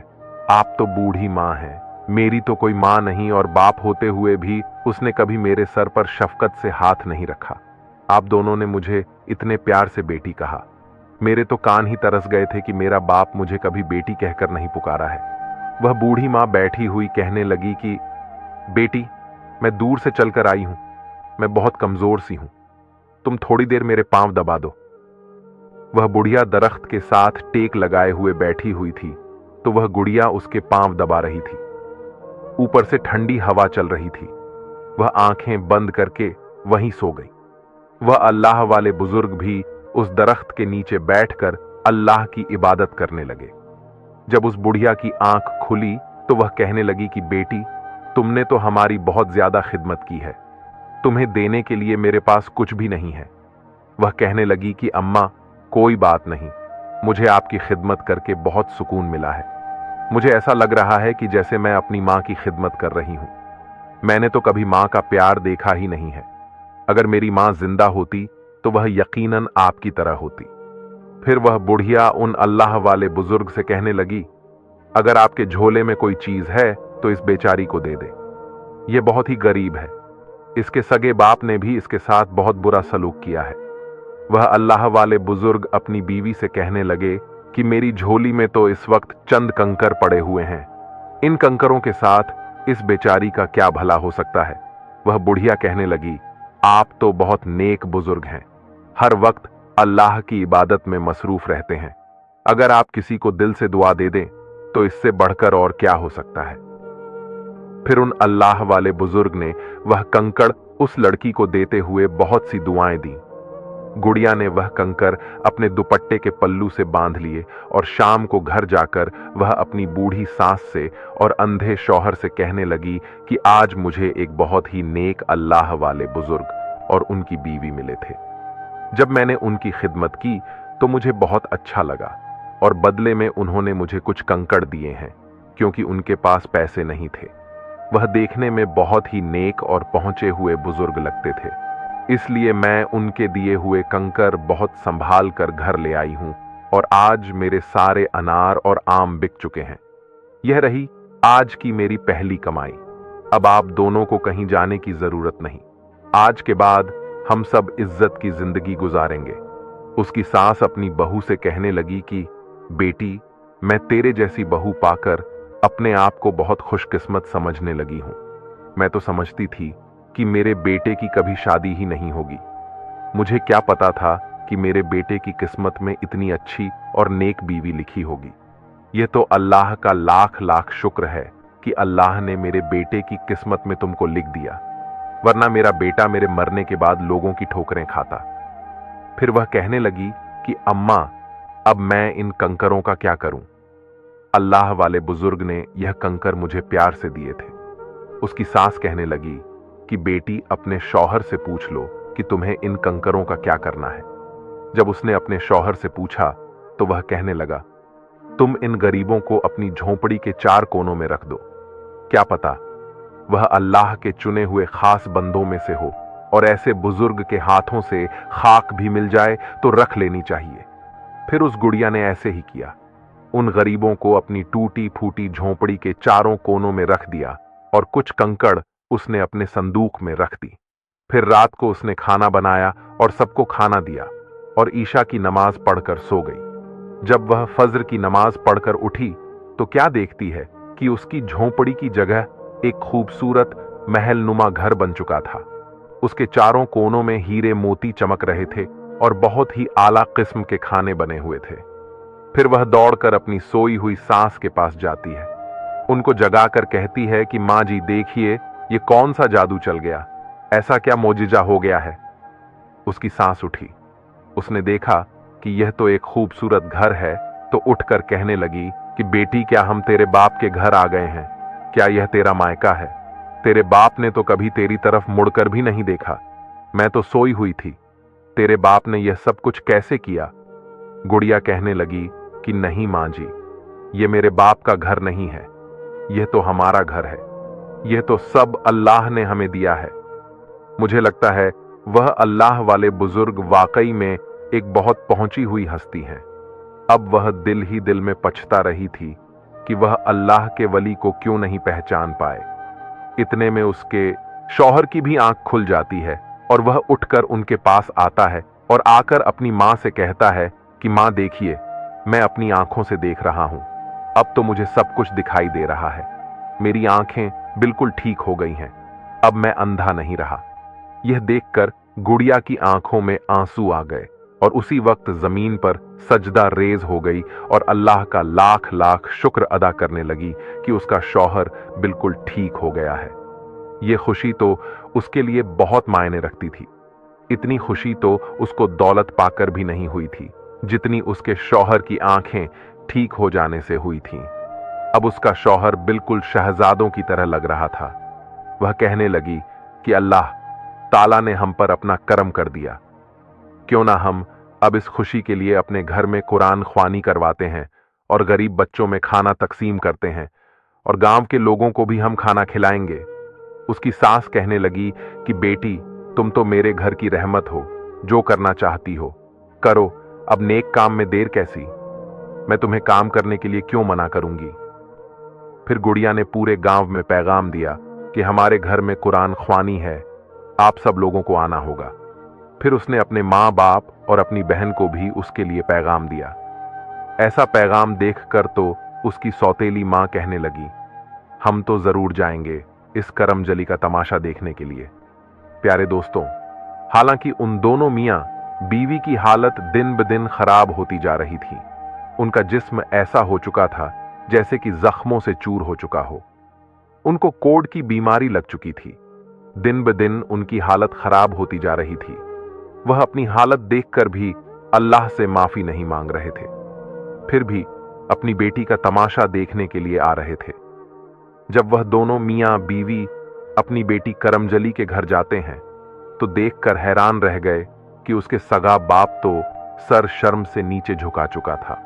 आप तो बूढ़ी मां हैं, मेरी तो कोई मां नहीं, और बाप होते हुए भी उसने कभी मेरे सर पर शफकत से हाथ नहीं रखा। आप दोनों ने मुझे इतने प्यार से बेटी कहा, मेरे तो कान ही तरस गए थे कि मेरा बाप मुझे कभी बेटी कहकर नहीं पुकारा है। वह बूढ़ी मां बैठी हुई कहने लगी कि बेटी, मैं दूर से चलकर आई हूं, मैं बहुत कमजोर सी हूं, तुम थोड़ी देर मेरे पांव दबा दो। वह बुढ़िया दरख्त के साथ टेक लगाए हुए बैठी हुई थी, तो वह गुड़िया उसके पांव दबा रही थी। ऊपर से ठंडी हवा चल रही थी। वह आंखें बंद करके वहीं सो गई। वह अल्लाह वाले बुजुर्ग भी उस दरख्त के नीचे बैठकर अल्लाह की इबादत करने लगे। जब उस बुढ़िया की आंख खुली तो वह कहने लगी कि बेटी, तुमने तो हमारी बहुत ज्यादा खिदमत की है, तुम्हें देने के लिए मेरे पास कुछ भी नहीं है। वह कहने लगी कि अम्मा, कोई बात नहीं, मुझे आपकी खिदमत करके बहुत सुकून मिला है। मुझे ऐसा लग रहा है कि जैसे मैं अपनी मां की खिदमत कर रही हूं। मैंने तो कभी मां का प्यार देखा ही नहीं है। अगर मेरी मां जिंदा होती तो वह यकीनन आपकी तरह होती। फिर वह बुढ़िया उन अल्लाह वाले बुजुर्ग से कहने लगी, अगर आपके झोले में कोई चीज है तो इस बेचारी को दे दे। यह बहुत ही गरीब है, इसके सगे बाप ने भी इसके साथ बहुत बुरा सलूक किया है। वह अल्लाह वाले बुजुर्ग अपनी बीवी से कहने लगे कि मेरी झोली में तो इस वक्त चंद कंकर पड़े हुए हैं, इन कंकरों के साथ इस बेचारी का क्या भला हो सकता है। वह बुढ़िया कहने लगी, आप तो बहुत नेक बुजुर्ग हैं, हर वक्त अल्लाह की इबादत में मसरूफ रहते हैं। अगर आप किसी को दिल से दुआ दे दें तो इससे बढ़कर और क्या हो सकता है। फिर उन अल्लाह वाले बुजुर्ग ने वह कंकड़ उस लड़की को देते हुए बहुत सी दुआएं दी। गुड़िया ने वह कंकर अपने दुपट्टे के पल्लू से बांध लिए और शाम को घर जाकर वह अपनी बूढ़ी सास से और अंधे शौहर से कहने लगी कि आज मुझे एक बहुत ही नेक अल्लाह वाले बुजुर्ग और उनकी बीवी मिले थे। जब मैंने उनकी खिदमत की तो मुझे बहुत अच्छा लगा और बदले में उन्होंने मुझे कुछ कंकड़ दिए हैं, क्योंकि उनके पास पैसे नहीं थे। वह देखने में बहुत ही नेक और पहुंचे हुए बुजुर्ग लगते थे, इसलिए मैं उनके दिए हुए कंकर बहुत संभाल कर घर ले आई हूं और आज मेरे सारे अनार और आम बिक चुके हैं। यह रही आज की मेरी पहली कमाई। अब आप दोनों को कहीं जाने की जरूरत नहीं। आज के बाद हम सब इज्जत की जिंदगी गुजारेंगे। उसकी सास अपनी बहू से कहने लगी कि बेटी, मैं तेरे जैसी बहू पाकर अपने आप को बहुत खुशकिस्मत समझने लगी हूं। मैं तो समझती थी कि मेरे बेटे की कभी शादी ही नहीं होगी। मुझे क्या पता था कि मेरे बेटे की किस्मत में इतनी अच्छी और नेक बीवी लिखी होगी। यह तो अल्लाह का लाख लाख शुक्र है कि अल्लाह ने मेरे बेटे की किस्मत में तुमको लिख दिया, वरना मेरा बेटा मेरे मरने के बाद लोगों की ठोकरें खाता। फिर वह कहने लगी कि अम्मा, अब मैं इन कंकरों का क्या करूं? अल्लाह वाले बुजुर्ग ने यह कंकर मुझे प्यार से दिए थे। उसकी सास कहने लगी कि बेटी, अपने शौहर से पूछ लो कि तुम्हें इन कंकरों का क्या करना है। जब उसने अपने शौहर से पूछा तो वह कहने लगा, तुम इन गरीबों को अपनी झोंपड़ी के 4 कोनों में रख दो। क्या पता वह अल्लाह के चुने हुए खास बंदों में से हो और ऐसे बुजुर्ग के हाथों से खाक भी मिल जाए तो रख लेनी चाहिए। फिर उस गुड़िया ने ऐसे ही किया। उन गरीबों को अपनी टूटी फूटी झोंपड़ी के चारों कोनों में रख दिया और कुछ कंकड़ उसने अपने संदूक में रख दी। फिर रात को उसने खाना बनाया और सबको खाना दिया और ईशा की नमाज पढ़कर सो गई। जब वह फज्र की नमाज पढ़कर उठी तो क्या देखती है कि उसकी झोंपड़ी की जगह एक खूबसूरत महलनुमा घर बन चुका था। उसके चारों कोनों में हीरे मोती चमक रहे थे और बहुत ही आला किस्म के खाने बने हुए थे। फिर वह दौड़कर अपनी सोई हुई सास के पास जाती है, उनको जगाकर कहती है कि माँ जी देखिए, ये कौन सा जादू चल गया, ऐसा क्या मोजिजा हो गया है। उसकी सांस उठी। उसने देखा कि यह तो एक खूबसूरत घर है, तो उठकर कहने लगी कि बेटी, क्या हम तेरे बाप के घर आ गए हैं? क्या यह तेरा मायका है? तेरे बाप ने तो कभी तेरी तरफ मुड़कर भी नहीं देखा। मैं तो सोई हुई थी। तेरे बाप ने यह सब कुछ कैसे किया? गुड़िया कहने लगी कि नहीं माँ जी, यह मेरे बाप का घर नहीं है, यह तो हमारा घर है। यह तो सब अल्लाह ने हमें दिया है। मुझे लगता है वह अल्लाह वाले बुजुर्ग वाकई में एक बहुत पहुंची हुई हस्ती हैं। अब वह दिल ही दिल में पछता रही थी कि वह अल्लाह के वली को क्यों नहीं पहचान पाए। इतने में उसके शौहर की भी आंख खुल जाती है और वह उठकर उनके पास आता है और आकर अपनी मां से कहता है कि मां देखिए, मैं अपनी आंखों से देख रहा हूं। अब तो मुझे सब कुछ दिखाई दे रहा है। मेरी आंखें बिल्कुल ठीक हो गई हैं। अब मैं अंधा नहीं रहा। यह देखकर गुड़िया की आंखों में आंसू आ गए और उसी वक्त जमीन पर सजदा रेज हो गई और अल्लाह का लाख लाख शुक्र अदा करने लगी कि उसका शौहर बिल्कुल ठीक हो गया है। यह खुशी तो उसके लिए बहुत मायने रखती थी। इतनी खुशी तो उसको दौलत पाकर भी नहीं हुई थी जितनी उसके शौहर की आंखें ठीक हो जाने से हुई थीं। अब उसका शौहर बिल्कुल शहजादों की तरह लग रहा था। वह कहने लगी कि अल्लाह ताला ने हम पर अपना करम कर दिया। क्यों ना हम अब इस खुशी के लिए अपने घर में कुरान ख्वानी करवाते हैं और गरीब बच्चों में खाना तकसीम करते हैं और गांव के लोगों को भी हम खाना खिलाएंगे। उसकी सास कहने लगी कि बेटी, तुम तो मेरे घर की रहमत हो, जो करना चाहती हो करो, अब नेक काम में देर कैसी? मैं तुम्हें काम करने के लिए क्यों मना करूंगी? फिर गुड़िया ने पूरे गांव में पैगाम दिया कि हमारे घर में कुरान ख्वानी है, आप सब लोगों को आना होगा। फिर उसने अपने माँ बाप और अपनी बहन को भी उसके लिए पैगाम दिया। ऐसा पैगाम देखकर तो उसकी सौतेली माँ कहने लगी, हम तो जरूर जाएंगे, इस करमजली का तमाशा देखने के लिए। प्यारे दोस्तों, हालांकि उन दोनों मियां बीवी की हालत दिन ब दिन खराब होती जा रही थी। उनका जिस्म ऐसा हो चुका था जैसे कि जख्मों से चूर हो चुका हो। उनको कोढ़ की बीमारी लग चुकी थी। दिन ब दिन उनकी हालत खराब होती जा रही थी। वह अपनी हालत देखकर भी अल्लाह से माफी नहीं मांग रहे थे, फिर भी अपनी बेटी का तमाशा देखने के लिए आ रहे थे। जब वह दोनों मियां बीवी अपनी बेटी करमजली के घर जाते हैं तो देखकर हैरान रह गए कि उसके सगा बाप तो सर शर्म से नीचे झुका चुका था।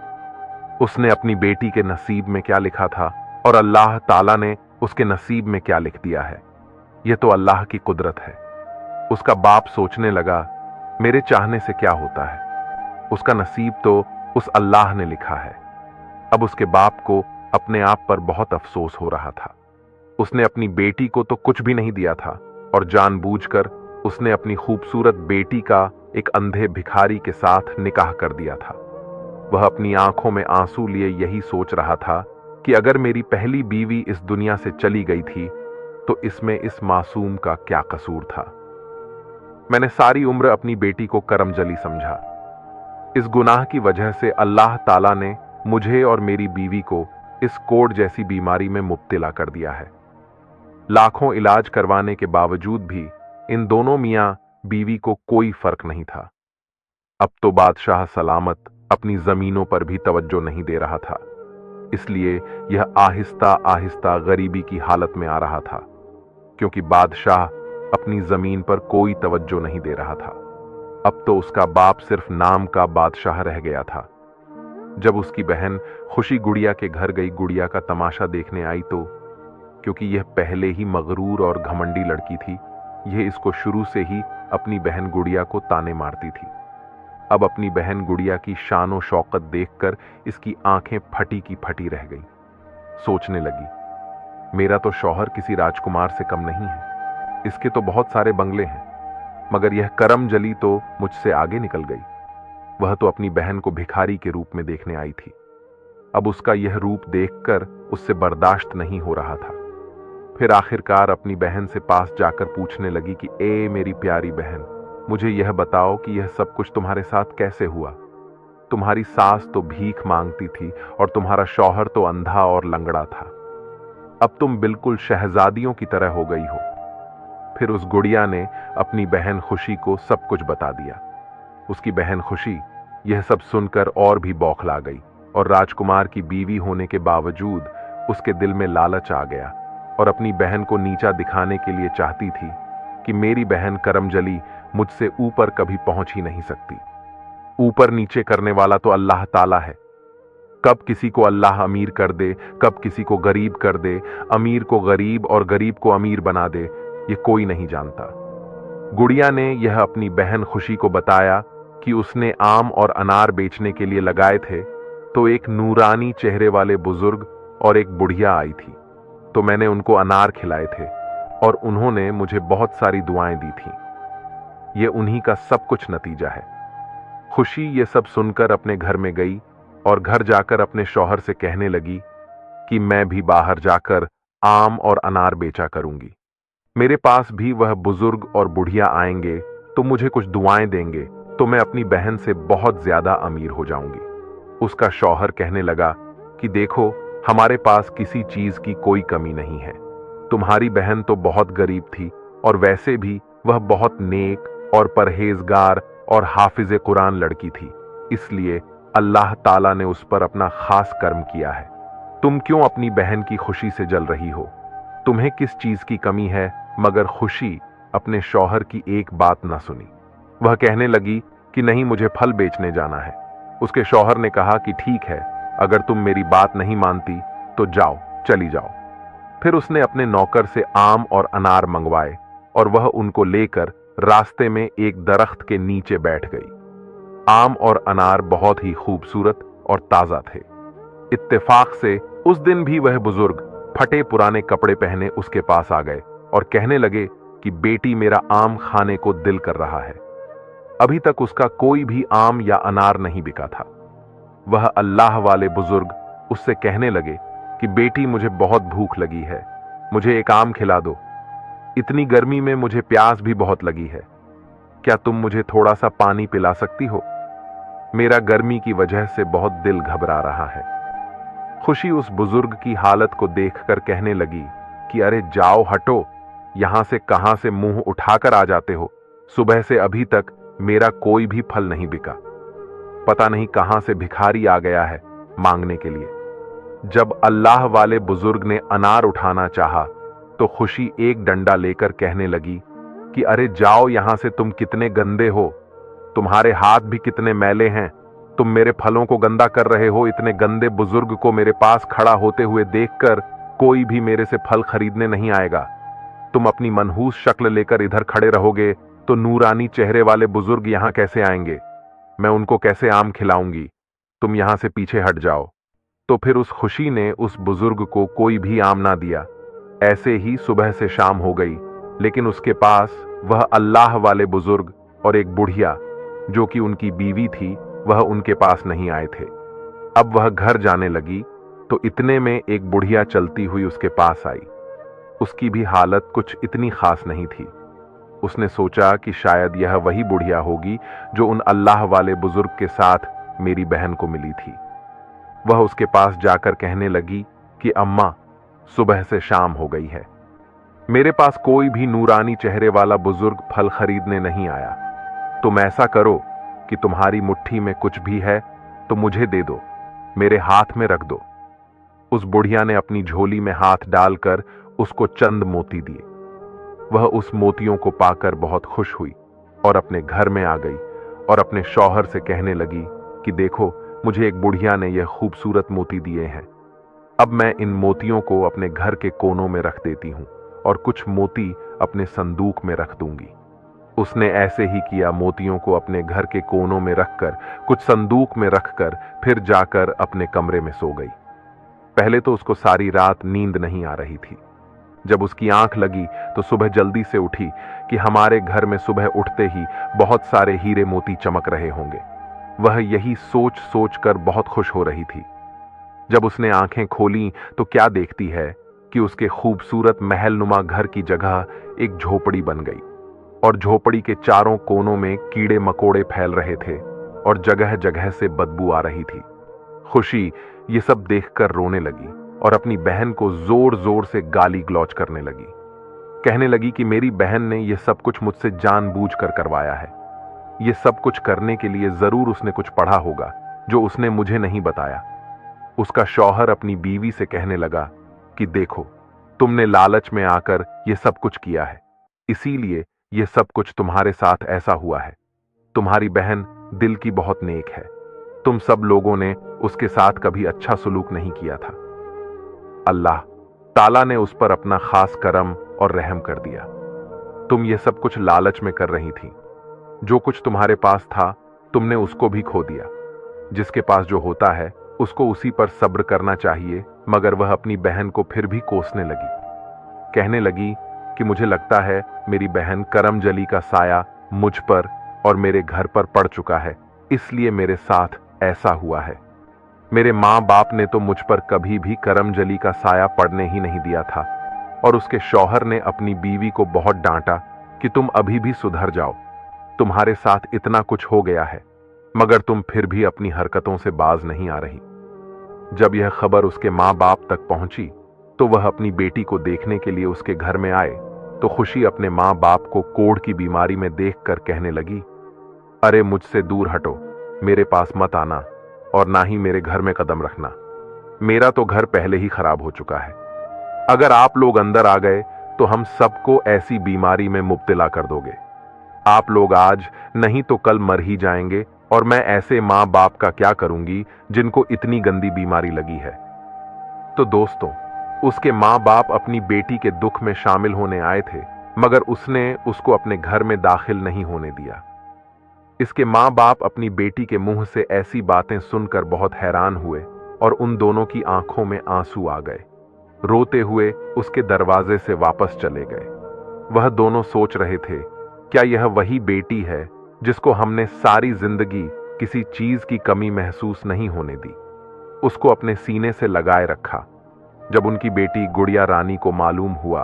उसने अपनी बेटी के नसीब में क्या लिखा था और अल्लाह ताला ने उसके नसीब में क्या लिख दिया है, यह तो अल्लाह की कुदरत है। उसका बाप सोचने लगा, मेरे चाहने से क्या होता है, उसका नसीब तो उस अल्लाह ने लिखा है। अब उसके बाप को अपने आप पर बहुत अफसोस हो रहा था। उसने अपनी बेटी को तो कुछ भी नहीं दिया था और जानबूझकर उसने अपनी खूबसूरत बेटी का एक अंधे भिखारी के साथ निकाह कर दिया था। वह अपनी आंखों में आंसू लिए यही सोच रहा था कि अगर मेरी पहली बीवी इस दुनिया से चली गई थी तो इसमें इस मासूम का क्या कसूर था। मैंने सारी उम्र अपनी बेटी को करमजली समझा। इस गुनाह की वजह से अल्लाह ताला ने मुझे और मेरी बीवी को इस कोढ़ जैसी बीमारी में मुब्तला कर दिया है। लाखों इलाज करवाने के बावजूद भी इन दोनों मियां बीवी को कोई फर्क नहीं था। अब तो बादशाह सलामत अपनी जमीनों पर भी तवज्जो नहीं दे रहा था, इसलिए यह आहिस्ता आहिस्ता गरीबी की हालत में आ रहा था, क्योंकि बादशाह अपनी जमीन पर कोई तवज्जो नहीं दे रहा था। अब तो उसका बाप सिर्फ नाम का बादशाह रह गया था। जब उसकी बहन खुशी गुड़िया के घर गई गुड़िया का तमाशा देखने आई तो क्योंकि यह पहले ही मगरूर और घमंडी लड़की थी, यह इसको शुरू से ही अपनी बहन गुड़िया को ताने मारती थी। अब अपनी बहन गुड़िया की शान और शौकत देखकर इसकी आंखें फटी की फटी रह गई। सोचने लगी, मेरा तो शौहर किसी राजकुमार से कम नहीं है, इसके तो बहुत सारे बंगले हैं, मगर यह करमजली तो मुझसे आगे निकल गई। वह तो अपनी बहन को भिखारी के रूप में देखने आई थी। अब उसका यह रूप देखकर उससे बर्दाश्त नहीं हो रहा था। फिर आखिरकार अपनी बहन से पास जाकर पूछने लगी कि ए मेरी प्यारी बहन, मुझे यह बताओ कि यह सब कुछ तुम्हारे साथ कैसे हुआ। तुम्हारी सास तो भीख मांगती थी और तुम्हारा शौहर तो अंधा और लंगड़ा था। अब तुम बिल्कुल शहजादियों की तरह हो गई हो। फिर उस गुड़िया ने अपनी बहन खुशी को सब कुछ बता दिया। उसकी बहन खुशी यह सब सुनकर और भी बौखला गई और राजकुमार की बीवी होने के बावजूद उसके दिल में लालच आ गया और अपनी बहन को नीचा दिखाने के लिए चाहती थी कि मेरी बहन करमजली मुझसे ऊपर कभी पहुंच ही नहीं सकती। ऊपर नीचे करने वाला तो अल्लाह ताला है। कब किसी को अल्लाह अमीर कर दे, कब किसी को गरीब कर दे, अमीर को गरीब और गरीब को अमीर बना दे, ये कोई नहीं जानता। गुड़िया ने यह अपनी बहन खुशी को बताया कि उसने आम और अनार बेचने के लिए लगाए थे तो एक नूरानी चेहरे वाले बुजुर्ग और एक बुढ़िया आई थी, तो मैंने उनको अनार खिलाए थे और उन्होंने मुझे बहुत सारी दुआएं दी थी। ये उन्हीं का सब कुछ नतीजा है। खुशी ये सब सुनकर अपने घर में गई और घर जाकर अपने शौहर से कहने लगी कि मैं भी बाहर जाकर आम और अनार बेचा करूंगी। मेरे पास भी वह बुजुर्ग और बुढ़िया आएंगे तो मुझे कुछ दुआएं देंगे तो मैं अपनी बहन से बहुत ज्यादा अमीर हो जाऊंगी। उसका शौहर कहने लगा कि देखो, हमारे पास किसी चीज की कोई कमी नहीं है। तुम्हारी बहन तो बहुत गरीब थी और वैसे भी वह बहुत नेक और परहेजगार और हाफिज कुरान लड़की थी, इसलिए अल्लाह ताला ने उस पर अपना खास कर्म किया है। तुम क्यों अपनी बहन की खुशी से जल रही हो? तुम्हें किस चीज की कमी है? मगर खुशी अपने शौहर की एक बात न सुनी। वह कहने लगी कि नहीं, मुझे फल बेचने जाना है। उसके शौहर ने कहा कि ठीक है, अगर तुम मेरी बात नहीं मानती तो जाओ, चली जाओ। फिर उसने अपने नौकर से आम और अनार मंगवाए और वह उनको लेकर रास्ते में एक दरख्त के नीचे बैठ गई। आम और अनार बहुत ही खूबसूरत और ताजा थे। इत्तेफाक से उस दिन भी वह बुजुर्ग फटे पुराने कपड़े पहने उसके पास आ गए और कहने लगे कि बेटी, मेरा आम खाने को दिल कर रहा है। अभी तक उसका कोई भी आम या अनार नहीं बिका था। वह अल्लाह वाले बुजुर्ग उससे कहने लगे कि बेटी, मुझे बहुत भूख लगी है, मुझे एक आम खिला दो, इतनी गर्मी में मुझे प्यास भी बहुत लगी है। क्या तुम मुझे थोड़ा सा पानी पिला सकती हो? मेरा गर्मी की वजह से बहुत दिल घबरा रहा है। खुशी उस बुजुर्ग की हालत को देखकर कहने लगी कि अरे जाओ, हटो, यहां से कहां से मुंह उठाकर आ जाते हो? सुबह से अभी तक मेरा कोई भी फल नहीं बिका। पता नहीं कहां से भिखारी आ गया है मांगने के लिए। जब अल्लाह वाले बुजुर्ग ने अनार उठाना चाहा तो खुशी एक डंडा लेकर कहने लगी कि अरे जाओ यहां से, तुम कितने गंदे हो, तुम्हारे हाथ भी कितने मैले हैं, तुम मेरे फलों को गंदा कर रहे हो। इतने गंदे बुजुर्ग को मेरे पास खड़ा होते हुए देखकर कोई भी मेरे से फल खरीदने नहीं आएगा। तुम अपनी मनहूस शक्ल लेकर इधर खड़े रहोगे तो नूरानी चेहरे वाले बुजुर्ग यहां कैसे आएंगे? मैं उनको कैसे आम खिलाऊंगी? तुम यहां से पीछे हट जाओ। तो फिर उस खुशी ने उस बुजुर्ग को कोई भी आम ना दिया। ऐसे ही सुबह से शाम हो गई, लेकिन उसके पास वह अल्लाह वाले बुजुर्ग और एक बुढ़िया जो कि उनकी बीवी थी, वह उनके पास नहीं आए थे। अब वह घर जाने लगी तो इतने में एक बुढ़िया चलती हुई उसके पास आई। उसकी भी हालत कुछ इतनी खास नहीं थी। उसने सोचा कि शायद यह वही बुढ़िया होगी जो उन अल्लाह वाले बुजुर्ग के साथ मेरी बहन को मिली थी। वह उसके पास जाकर कहने लगी कि अम्मा, सुबह से शाम हो गई है, मेरे पास कोई भी नूरानी चेहरे वाला बुजुर्ग फल खरीदने नहीं आया। तुम ऐसा करो कि तुम्हारी मुट्ठी में कुछ भी है तो मुझे दे दो, मेरे हाथ में रख दो। उस बुढ़िया ने अपनी झोली में हाथ डालकर उसको चंद मोती दिए। वह उस मोतियों को पाकर बहुत खुश हुई और अपने घर में आ गई और अपने शौहर से कहने लगी कि देखो, मुझे एक बुढ़िया ने यह खूबसूरत मोती दिए हैं। अब मैं इन मोतियों को अपने घर के कोनों में रख देती हूं और कुछ मोती अपने संदूक में रख दूंगी। उसने ऐसे ही किया। मोतियों को अपने घर के कोनों में रखकर, कुछ संदूक में रखकर फिर जाकर अपने कमरे में सो गई। पहले तो उसको सारी रात नींद नहीं आ रही थी। जब उसकी आंख लगी तो सुबह जल्दी से उठी कि हमारे घर में सुबह उठते ही बहुत सारे हीरे मोती चमक रहे होंगे। वह यही सोच सोच कर बहुत खुश हो रही थी। जब उसने आंखें खोली तो क्या देखती है कि उसके खूबसूरत महलनुमा घर की जगह एक झोपड़ी बन गई और झोपड़ी के चारों कोनों में कीड़े मकोड़े फैल रहे थे और जगह जगह से बदबू आ रही थी। खुशी ये सब देखकर रोने लगी और अपनी बहन को जोर जोर से गाली गलौज करने लगी। कहने लगी कि मेरी बहन ने यह सब कुछ मुझसे जानबूझकर करवाया है। ये सब कुछ करने के लिए जरूर उसने कुछ पढ़ा होगा जो उसने मुझे नहीं बताया। उसका शौहर अपनी बीवी से कहने लगा कि देखो, तुमने लालच में आकर यह सब कुछ किया है, इसीलिए यह सब कुछ तुम्हारे साथ ऐसा हुआ है। तुम्हारी बहन दिल की बहुत नेक है, तुम सब लोगों ने उसके साथ कभी अच्छा सुलूक नहीं किया था। अल्लाह ताला ने उस पर अपना खास करम और रहम कर दिया। तुम ये सब कुछ लालच में कर रही थी। जो कुछ तुम्हारे पास था तुमने उसको भी खो दिया। जिसके पास जो होता है उसको उसी पर सब्र करना चाहिए। मगर वह अपनी बहन को फिर भी कोसने लगी। कहने लगी कि मुझे लगता है मेरी बहन करमजली का साया मुझ पर और मेरे घर पर पड़ चुका है, इसलिए मेरे साथ ऐसा हुआ है। मेरे माँ बाप ने तो मुझ पर कभी भी करमजली का साया पड़ने ही नहीं दिया था। और उसके शौहर ने अपनी बीवी को बहुत डांटा कि तुम अभी भी सुधर जाओ, तुम्हारे साथ इतना कुछ हो गया है, मगर तुम फिर भी अपनी हरकतों से बाज नहीं आ रही। जब यह खबर उसके माँ बाप तक पहुंची तो वह अपनी बेटी को देखने के लिए उसके घर में आए तो खुशी अपने माँ बाप को कोढ़ की बीमारी में देखकर कहने लगी, अरे मुझसे दूर हटो, मेरे पास मत आना और ना ही मेरे घर में कदम रखना। मेरा तो घर पहले ही खराब हो चुका है। अगर आप लोग अंदर आ गए तो हम सबको ऐसी बीमारी में मुब्तला कर दोगे। आप लोग आज नहीं तो कल मर ही जाएंगे और मैं ऐसे माँ बाप का क्या करूंगी जिनको इतनी गंदी बीमारी लगी है। तो दोस्तों, उसके माँ बाप अपनी बेटी के दुख में शामिल होने आए थे, मगर उसने उसको अपने घर में दाखिल नहीं होने दिया। इसके माँ बाप अपनी बेटी के मुंह से ऐसी बातें सुनकर बहुत हैरान हुए और उन दोनों की आंखों में आंसू आ गए। रोते हुए उसके दरवाजे से वापस चले गए। वह दोनों सोच रहे थे, क्या यह वही बेटी है जिसको हमने सारी जिंदगी किसी चीज की कमी महसूस नहीं होने दी, उसको अपने सीने से लगाए रखा। जब उनकी बेटी गुड़िया रानी को मालूम हुआ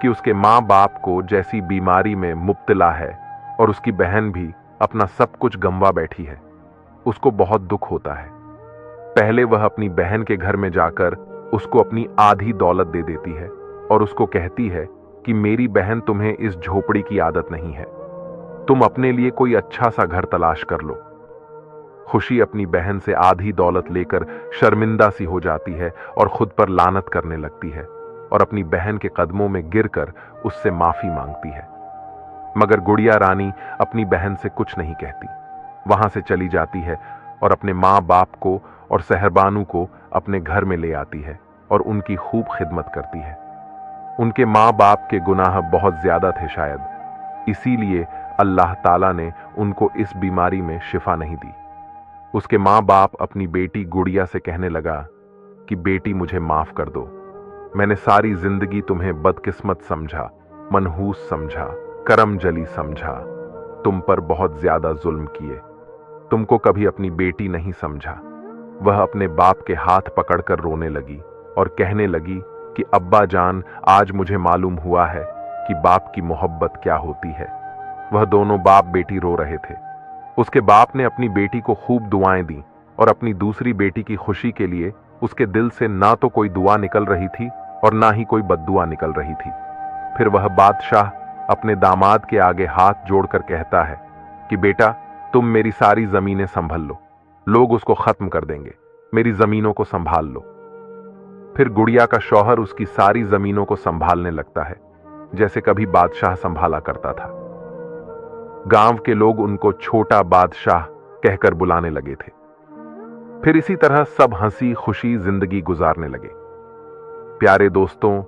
कि उसके माँ बाप को जैसी बीमारी में मुब्तला है और उसकी बहन भी अपना सब कुछ गंवा बैठी है, उसको बहुत दुख होता है। पहले वह अपनी बहन के घर में जाकर उसको अपनी आधी दौलत दे देती है और उसको कहती है कि मेरी बहन, तुम्हें इस झोपड़ी की आदत नहीं है, तुम अपने लिए कोई अच्छा सा घर तलाश कर लो। खुशी अपनी बहन से आधी दौलत लेकर शर्मिंदा सी हो जाती है और खुद पर लानत करने लगती है और अपनी बहन के कदमों में गिरकर उससे माफी मांगती है। मगर गुड़िया रानी अपनी बहन से कुछ नहीं कहती, वहां से चली जाती है और अपने माँ बाप को और सहरबानू को अपने घर में ले आती है और उनकी खूब खिदमत करती है। उनके माँ बाप के गुनाह बहुत ज्यादा थे शायद, इसीलिए अल्लाह ताला ने उनको इस बीमारी में शिफा नहीं दी। उसके माँ बाप अपनी बेटी गुड़िया से कहने लगा कि बेटी, मुझे माफ कर दो, मैंने सारी जिंदगी तुम्हें बदकिस्मत समझा, मनहूस समझा, करम जली समझा, तुम पर बहुत ज्यादा जुल्म किए, तुमको कभी अपनी बेटी नहीं समझा। वह अपने बाप के हाथ पकड़कर रोने लगी और कहने लगी कि अब्बा जान, आज मुझे मालूम हुआ है कि बाप की मोहब्बत क्या होती है। वह दोनों बाप बेटी रो रहे थे। उसके बाप ने अपनी बेटी को खूब दुआएं दी और अपनी दूसरी बेटी की खुशी के लिए उसके दिल से ना तो कोई दुआ निकल रही थी और ना ही कोई बद्दुआ निकल रही थी। फिर वह बादशाह अपने दामाद के आगे हाथ जोड़कर कहता है कि बेटा, तुम मेरी सारी जमीनें संभल लो, लोग उसको खत्म कर देंगे, मेरी जमीनों को संभाल लो। फिर गुड़िया का शौहर उसकी सारी जमीनों को संभालने लगता है, जैसे कभी बादशाह संभाला करता था। गांव के लोग उनको छोटा बादशाह कहकर बुलाने लगे थे। फिर इसी तरह सब हंसी खुशी जिंदगी गुजारने लगे। प्यारे दोस्तों,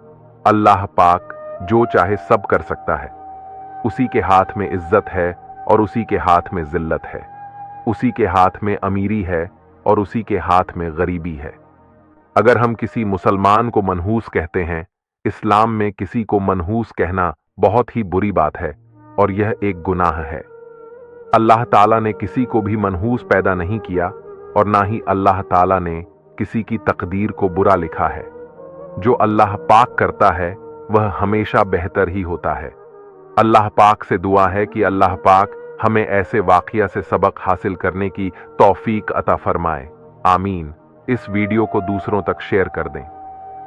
अल्लाह पाक जो चाहे सब कर सकता है। उसी के हाथ में इज्जत है और उसी के हाथ में जिल्लत है, उसी के हाथ में अमीरी है और उसी के हाथ में गरीबी है। अगर हम किसी मुसलमान को मनहूस कहते हैं, इस्लाम में किसी को मनहूस कहना बहुत ही बुरी बात है और यह एक गुनाह है। अल्लाह ताला ने किसी को भी मनहूस पैदा नहीं किया और ना ही अल्लाह ताला ने किसी की तकदीर को बुरा लिखा है। जो अल्लाह पाक करता है वह हमेशा बेहतर ही होता है। अल्लाह पाक से दुआ है कि अल्लाह पाक हमें ऐसे वाक़िया से सबक हासिल करने की तौफीक अता फरमाए। आमीन। इस वीडियो को दूसरों तक शेयर कर दें।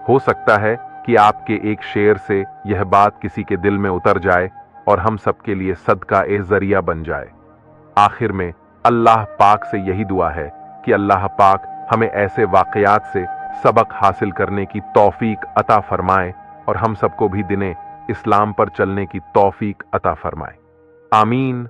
हो सकता है कि आपके एक शेयर से यह बात किसी के दिल में उतर जाए और हम सबके लिए सदका ए जरिया बन जाए। आखिर में अल्लाह पाक से यही दुआ है कि अल्लाह पाक हमें ऐसे वाक़यात से सबक हासिल करने की तौफीक अता फरमाए और हम सबको भी दिने इस्लाम पर चलने की तौफीक अता फरमाए। आमीन।